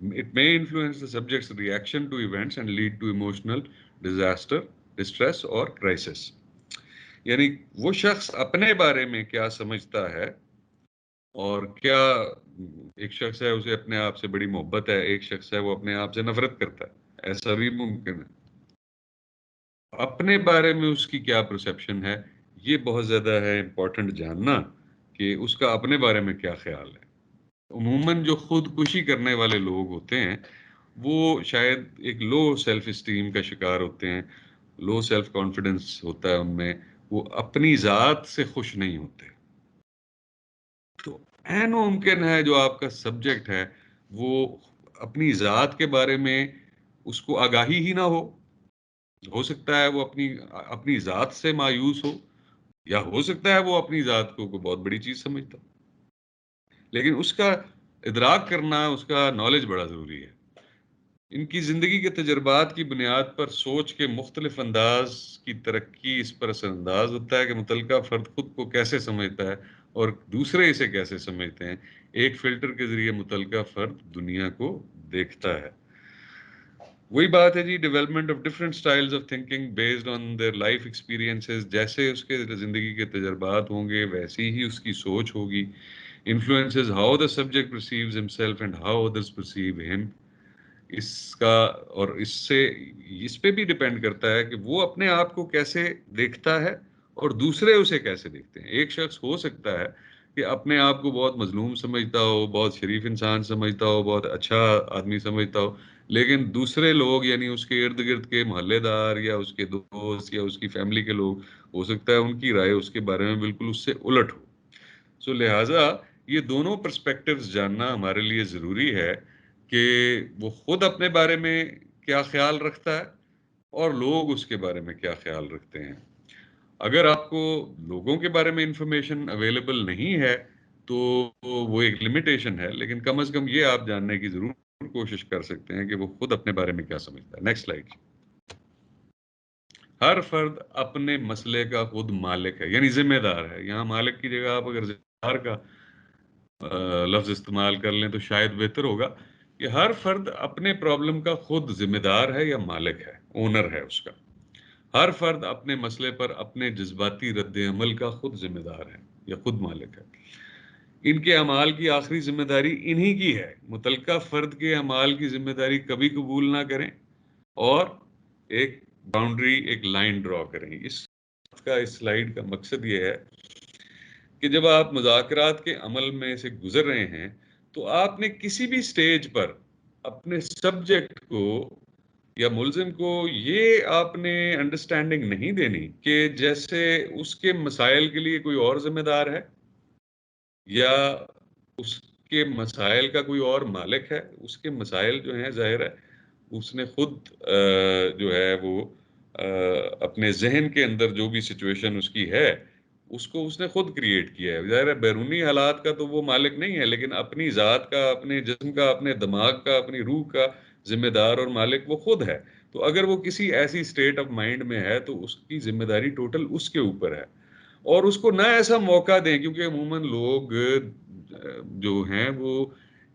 It may influence the subject's reaction to events and lead to emotional disaster distress اور کرائسس. یعنی وہ شخص اپنے بارے میں کیا سمجھتا ہے اور کیا ایک شخص ہے اسے اپنے آپ سے بڑی محبت ہے, ایک شخص ہے وہ اپنے آپ سے نفرت کرتا ہے, ایسا بھی ممکن ہے. اپنے بارے میں اس کی کیا پرسیپشن ہے, یہ بہت زیادہ ہے امپورٹنٹ جاننا کہ اس کا اپنے بارے میں کیا خیال ہے. عموماً جو خودکشی کرنے والے لوگ ہوتے ہیں وہ شاید ایک لو سیلف اسٹیم کا شکار ہوتے ہیں, لو سیلف کانفیڈنس ہوتا ہے ان میں, وہ اپنی ذات سے خوش نہیں ہوتے. تو عین ممکن ہے جو آپ کا سبجیکٹ ہے وہ اپنی ذات کے بارے میں اس کو آگاہی ہی نہ ہو سکتا ہے وہ اپنی ذات سے مایوس ہو, یا ہو سکتا ہے وہ اپنی ذات کو کوئی بہت بڑی چیز سمجھتا. لیکن اس کا ادراک کرنا, اس کا نالج بڑا ضروری ہے. ان کی زندگی کے تجربات کی بنیاد پر سوچ کے مختلف انداز کی ترقی اس پر اثر انداز ہوتا ہے کہ متعلقہ فرد خود کو کیسے سمجھتا ہے اور دوسرے اسے کیسے سمجھتے ہیں. ایک فلٹر کے ذریعے متعلقہ فرد دنیا کو دیکھتا ہے. وہی بات ہے جی, development of different styles of thinking based on their life experiences. جیسے اس کے زندگی کے تجربات ہوں گے ویسی ہی اس کی سوچ ہوگی. Influences how the subject perceives himself and how others perceive him. اس کا اور اس پہ بھی ڈیپینڈ کرتا ہے کہ وہ اپنے آپ کو کیسے دیکھتا ہے اور دوسرے اسے کیسے دیکھتے ہیں. ایک شخص ہو سکتا ہے کہ اپنے آپ کو بہت مظلوم سمجھتا ہو, بہت شریف انسان سمجھتا ہو, بہت اچھا آدمی سمجھتا ہو, لیکن دوسرے لوگ یعنی اس کے ارد گرد کے محلے دار یا اس کے دوست یا اس کی فیملی کے لوگ ہو سکتا ہے ان کی رائے اس کے بارے میں بالکل اس سے الٹ ہو. سو لہٰذا یہ دونوں پرسپیکٹیوز جاننا ہمارے لیے ضروری ہے کہ وہ خود اپنے بارے میں کیا خیال رکھتا ہے اور لوگ اس کے بارے میں کیا خیال رکھتے ہیں. اگر آپ کو لوگوں کے بارے میں انفارمیشن اویلیبل نہیں ہے تو وہ ایک لمیٹیشن ہے, لیکن کم از کم یہ آپ جاننے کی ضرور کوشش کر سکتے ہیں کہ وہ خود اپنے بارے میں کیا سمجھتا ہے. Next slide. ہر فرد اپنے مسئلے کا خود مالک ہے, یعنی ذمہ دار ہے. یہاں مالک کی جگہ آپ اگر ذمہ دار کا لفظ استعمال کر لیں تو شاید بہتر ہوگا کہ ہر فرد اپنے پرابلم کا خود ذمہ دار ہے یا مالک ہے, اونر ہے اس کا. ہر فرد اپنے مسئلے پر اپنے جذباتی رد عمل کا خود ذمہ دار ہے یا خود مالک ہے. ان کے اعمال کی آخری ذمہ داری انہی کی ہے. متعلقہ فرد کے اعمال کی ذمہ داری کبھی قبول نہ کریں اور ایک باؤنڈری, ایک لائن ڈرا کریں. اس سلائیڈ کا مقصد یہ ہے کہ جب آپ مذاکرات کے عمل میں سے گزر رہے ہیں تو آپ نے کسی بھی سٹیج پر اپنے سبجیکٹ کو یا ملزم کو یہ آپ نے انڈرسٹینڈنگ نہیں دینی کہ جیسے اس کے مسائل کے لیے کوئی اور ذمہ دار ہے یا اس کے مسائل کا کوئی اور مالک ہے. اس کے مسائل جو ہیں ظاہر ہے اس نے خود جو ہے وہ اپنے ذہن کے اندر جو بھی سچویشن اس کی ہے اس کو اس نے خود کریٹ کیا ہے. ظاہر ہے بیرونی حالات کا تو وہ مالک نہیں ہے, لیکن اپنی ذات کا, اپنے جسم کا, اپنے دماغ کا, اپنی روح کا ذمہ دار اور مالک وہ خود ہے. تو اگر وہ کسی ایسی اسٹیٹ آف مائنڈ میں ہے تو اس کی ذمہ داری ٹوٹل اس کے اوپر ہے, اور اس کو نہ ایسا موقع دیں, کیونکہ عموماً لوگ جو ہیں وہ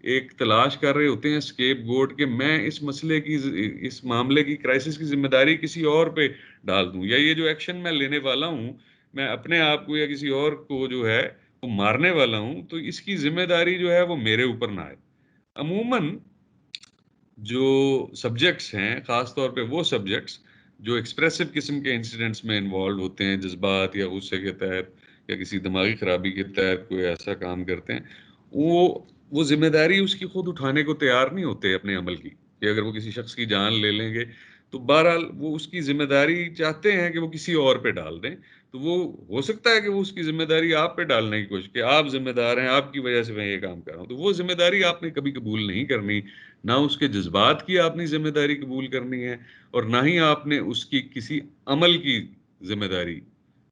ایک تلاش کر رہے ہوتے ہیں اسکیپ گوٹ کہ میں اس مسئلے کی, اس معاملے کی, کرائسس کی ذمہ داری کسی اور پہ ڈال دوں, یا یہ جو ایکشن میں لینے والا ہوں میں اپنے آپ کو یا کسی اور کو جو ہے وہ مارنے والا ہوں تو اس کی ذمہ داری جو ہے وہ میرے اوپر نہ آئے. عموماً جو سبجیکٹس ہیں, خاص طور پہ وہ سبجیکٹس جو ایکسپریسو قسم کے انسیڈنٹس میں انوالو ہوتے ہیں, جذبات یا غصے کے تحت یا کسی دماغی خرابی کے تحت کوئی ایسا کام کرتے ہیں, وہ ذمہ داری اس کی خود اٹھانے کو تیار نہیں ہوتے اپنے عمل کی, کہ اگر وہ کسی شخص کی جان لے لیں گے تو بہرحال وہ اس کی ذمہ داری چاہتے ہیں کہ وہ کسی اور پہ ڈال دیں. تو وہ ہو سکتا ہے کہ وہ اس کی ذمہ داری آپ پہ ڈالنے کی کوشش کہ آپ ذمہ دار ہیں, آپ کی وجہ سے میں یہ کام کر رہا ہوں. تو وہ ذمہ داری آپ نے کبھی قبول نہیں کرنی, نہ اس کے جذبات کی آپ نے ذمہ داری قبول کرنی ہے اور نہ ہی آپ نے اس کی کسی عمل کی ذمہ داری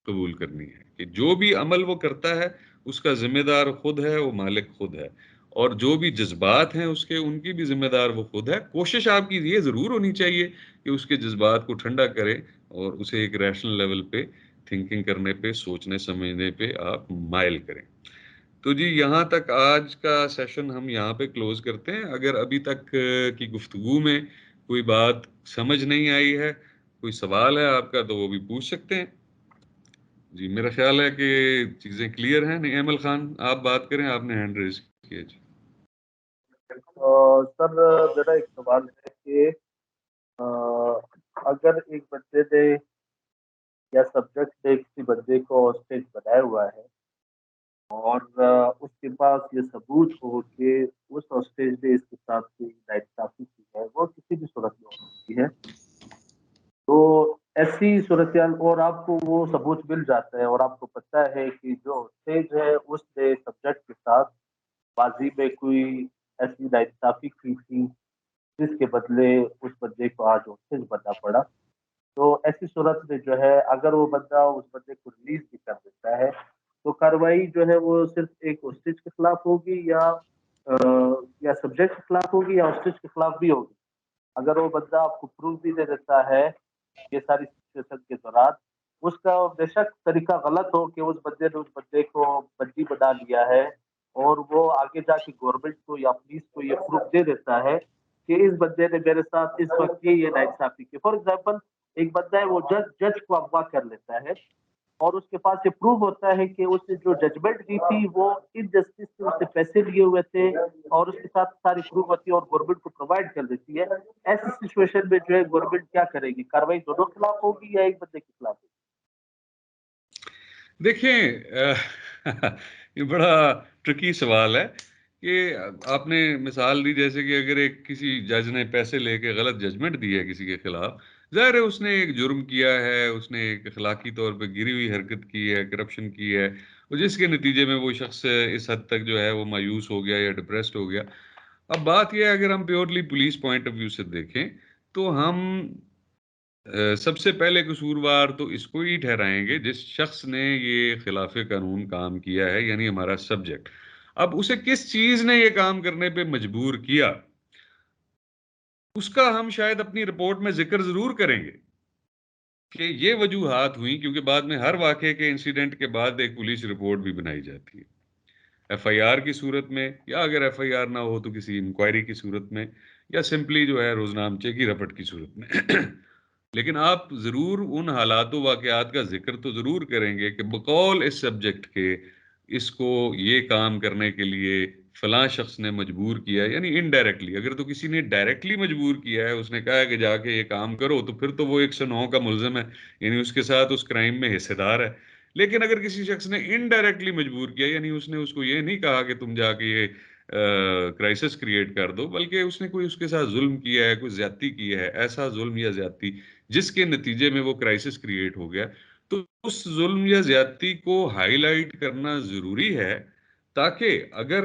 قبول کرنی ہے. کہ جو بھی عمل وہ کرتا ہے اس کا ذمہ دار خود ہے, وہ مالک خود ہے, اور جو بھی جذبات ہیں اس کے, ان کی بھی ذمہ دار وہ خود ہے. کوشش آپ کی یہ ضرور ہونی چاہیے کہ اس کے جذبات کو ٹھنڈا کرے اور اسے ایک ریشنل لیول پہ تھنکنگ کرنے پہ, سوچنے سمجھنے پہ آپ مائل کریں. تو جی یہاں تک آج کا سیشن ہم یہاں پہ کلوز کرتے ہیں. اگر ابھی تک کی گفتگو میں کوئی بات سمجھ نہیں آئی ہے کوئی سوال ہے آپ کا تو وہ بھی پوچھ سکتے ہیں. جی میرا خیال ہے کہ چیزیں کلیئر ہیں. نہیں ایمل خان آپ بات کریں, آپ نے ہینڈ ریز کیا. جی سر میرا ایک سوال ہے کہ اگر ایک بندے نے یا سبجیکٹ نے کسی بندے کو اسٹیج بنایا ہوا ہے اور اس کے پاس یہ ثبوت ہو کہ اس اسٹیج نے اس کے ساتھ کوئی ناانصافی کی ہے, وہ کسی بھی صورت میں ہو سکتی ہے, تو ایسی صورتحال اور آپ کو وہ ثبوت مل جاتا ہے اور آپ کو پتہ ہے کہ جو اسٹیج ہے اس نے سبجیکٹ کے ساتھ ماضی میں کوئی ایسی ناانصافی کی تھی جس کے بدلے اس بندے کو آج اسٹیج بننا پڑا, تو ایسی صورت میں جو ہے اگر وہ بندہ اس بندے کو ریلیز بھی کر دیتا ہے تو کارروائی جو ہے وہ صرف ایک اسٹیج کے خلاف ہوگی یا سبجیکٹ کے خلاف ہوگی یا اسٹیج کے خلاف بھی ہوگی. اگر وہ بندہ آپ کو پروف بھی دے دیتا ہے یہ ساری سچویشن کے دوران, اس کا بے شک طریقہ غلط ہو کہ اس بندے نے اس بندے کو بندی بنا لیا ہے اور وہ آگے جا کے گورنمنٹ کو یا پولیس کو یہ پروف دے دیتا ہے کہ اس بندے نے میرے ساتھ اس وقت یہ ناانصافی کی. فار ایگزامپل ایک بندہ ہے وہ جج کو اغوا کر لیتا ہے اور اس کے پاس یہ پروف ہوتا ہے کہ اس نے جو ججمنٹ دی تھی وہ انجسٹس سے اس سے پیسے لیے ہوئے تھے اور اس کے ساتھ ساری پروف ہوتی ہے اور گورنمنٹ کو پرووائڈ کر دیتی ہے. ایسی سچویشن میں جو ہے گورنمنٹ کیا کرے گی؟ کارروائی دونوں کے خلاف ہوگی یا ایک بندے کے خلاف ہوگی؟ دیکھیں یہ بڑا ٹرکی سوال ہے کہ آپ نے مثال دی جیسے کہ اگر ایک کسی جج نے پیسے لے کے غلط ججمنٹ دی ہے کسی کے خلاف, ظاہر ہے اس نے ایک جرم کیا ہے, اس نے ایک اخلاقی طور پہ گری ہوئی حرکت کی ہے, کرپشن کی ہے, جس کے نتیجے میں وہ شخص اس حد تک جو ہے وہ مایوس ہو گیا یا ڈپریسڈ ہو گیا. اب بات یہ ہے اگر ہم purely police point of view سے دیکھیں تو ہم سب سے پہلے قصوروار تو اس کو ہی ٹھہرائیں گے جس شخص نے یہ خلاف قانون کام کیا ہے, یعنی ہمارا سبجیکٹ. اب اسے کس چیز نے یہ کام کرنے پہ مجبور کیا اس کا ہم شاید اپنی رپورٹ میں ذکر ضرور کریں گے کہ یہ وجوہات ہوئیں, کیونکہ بعد میں ہر واقعے کے انسیڈنٹ کے بعد ایک پولیس رپورٹ بھی بنائی جاتی ہے ایف آئی آر کی صورت میں, یا اگر ایف آئی آر نہ ہو تو کسی انکوائری کی صورت میں, یا سمپلی جو ہے روزنامچے کی رپٹ کی صورت میں. لیکن آپ ضرور ان حالات و واقعات کا ذکر تو ضرور کریں گے کہ بقول اس سبجیکٹ کے اس کو یہ کام کرنے کے لیے فلاں شخص نے مجبور کیا ہے, یعنی انڈائریکٹلی. اگر تو کسی نے ڈائریکٹلی مجبور کیا ہے, اس نے کہا ہے کہ جا کے یہ کام کرو, تو پھر تو وہ 109 کا ملزم ہے, یعنی اس کے ساتھ اس کرائم میں حصے دار ہے. لیکن اگر کسی شخص نے انڈائریکٹلی مجبور کیا, یعنی اس نے اس کو یہ نہیں کہا کہ تم جا کے یہ کرائسس کریٹ کر دو, بلکہ اس نے کوئی اس کے ساتھ ظلم کیا ہے, کوئی زیادتی کی ہے, ایسا ظلم یا زیادتی جس کے نتیجے میں وہ کرائسس کریٹ ہو گیا, تو اس ظلم یا زیادتی کو ہائی لائٹ کرنا ضروری ہے تاکہ اگر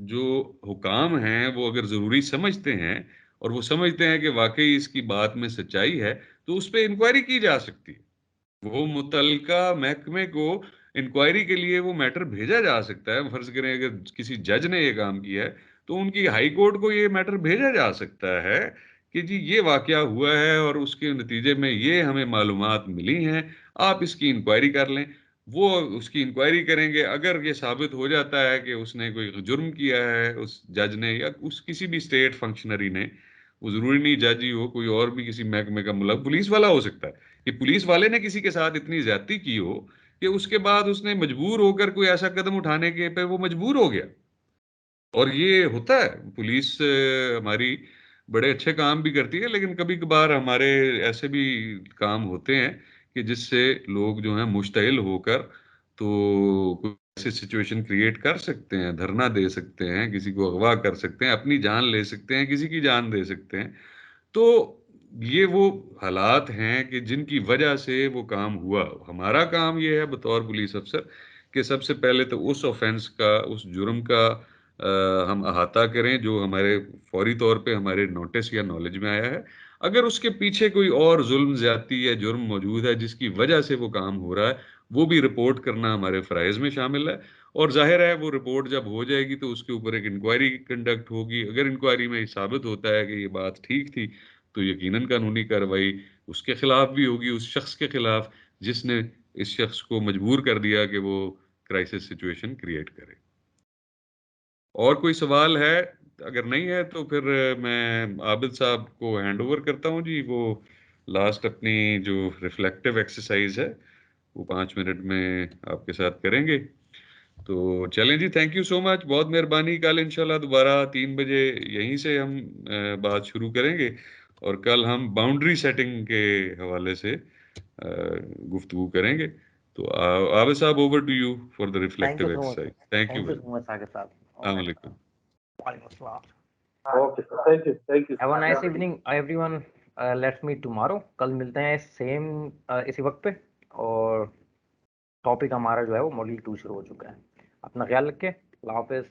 جو حکام ہیں وہ اگر ضروری سمجھتے ہیں اور وہ سمجھتے ہیں کہ واقعی اس کی بات میں سچائی ہے تو اس پہ انکوائری کی جا سکتی ہے. وہ متعلقہ محکمے کو انکوائری کے لیے وہ میٹر بھیجا جا سکتا ہے. فرض کریں اگر کسی جج نے یہ کام کیا ہے تو ان کی ہائی کورٹ کو یہ میٹر بھیجا جا سکتا ہے کہ جی یہ واقعہ ہوا ہے اور اس کے نتیجے میں یہ ہمیں معلومات ملی ہیں, آپ اس کی انکوائری کر لیں. وہ اس کی انکوائری کریں گے. اگر یہ ثابت ہو جاتا ہے کہ اس نے کوئی جرم کیا ہے, اس جج نے یا اس کسی بھی اسٹیٹ فنکشنری نے, وہ ضروری نہیں جج ہی ہو, کوئی اور بھی کسی محکمے کا ملک پولیس والا ہو سکتا ہے, کہ پولیس والے نے کسی کے ساتھ اتنی زیادتی کی ہو کہ اس کے بعد اس نے مجبور ہو کر کوئی ایسا قدم اٹھانے کے پہ وہ مجبور ہو گیا. اور یہ ہوتا ہے, پولیس ہماری بڑے اچھے کام بھی کرتی ہے, لیکن کبھی کبھار ہمارے ایسے بھی کام ہوتے ہیں کہ جس سے لوگ جو ہیں مشتعل ہو کر تو کوئی ایسی سچویشن کریٹ کر سکتے ہیں, دھرنا دے سکتے ہیں, کسی کو اغوا کر سکتے ہیں, اپنی جان لے سکتے ہیں, کسی کی جان دے سکتے ہیں. تو یہ وہ حالات ہیں کہ جن کی وجہ سے وہ کام ہوا. ہمارا کام یہ ہے بطور پولیس افسر کہ سب سے پہلے تو اس آفینس کا, اس جرم کا ہم احاطہ کریں جو ہمارے فوری طور پہ ہمارے نوٹس یا نالج میں آیا ہے. اگر اس کے پیچھے کوئی اور ظلم زیادتی یا جرم موجود ہے جس کی وجہ سے وہ کام ہو رہا ہے, وہ بھی رپورٹ کرنا ہمارے فرائض میں شامل ہے. اور ظاہر ہے وہ رپورٹ جب ہو جائے گی تو اس کے اوپر ایک انکوائری کنڈکٹ ہوگی. اگر انکوائری میں ثابت ہوتا ہے کہ یہ بات ٹھیک تھی تو یقیناً قانونی کارروائی اس کے خلاف بھی ہوگی, اس شخص کے خلاف جس نے اس شخص کو مجبور کر دیا کہ وہ کرائسس سچویشن کریٹ کرے. اور کوئی سوال ہے؟ اگر نہیں ہے تو پھر میں عابد صاحب کو ہینڈ اوور کرتا ہوں. جی وہ لاسٹ اپنی جو ریفلیکٹیو ایکسرسائز ہے وہ 5 منٹ میں آپ کے ساتھ کریں گے. تو چلیں جی, تھینک یو سو مچ, بہت مہربانی. کل انشاءاللہ دوبارہ 3 بجے یہیں سے ہم بات شروع کریں گے, اور کل ہم باؤنڈری سیٹنگ کے حوالے سے گفتگو کریں گے. تو Abid Sahib, over to you for the reflective exercise. Thank you. so much, Sagar Saab. السلام علیکم. Walaikum assalam. Okay, sir. Thank you. Have a nice evening, everyone. Let's meet tomorrow. کل ملتے ہیں سیم اسی وقت پہ, اور ٹاپک ہمارا جو ہے وہ ماڈل 2 شروع ہو چکا ہے. اپنا خیال رکھیں. اللہ حافظ.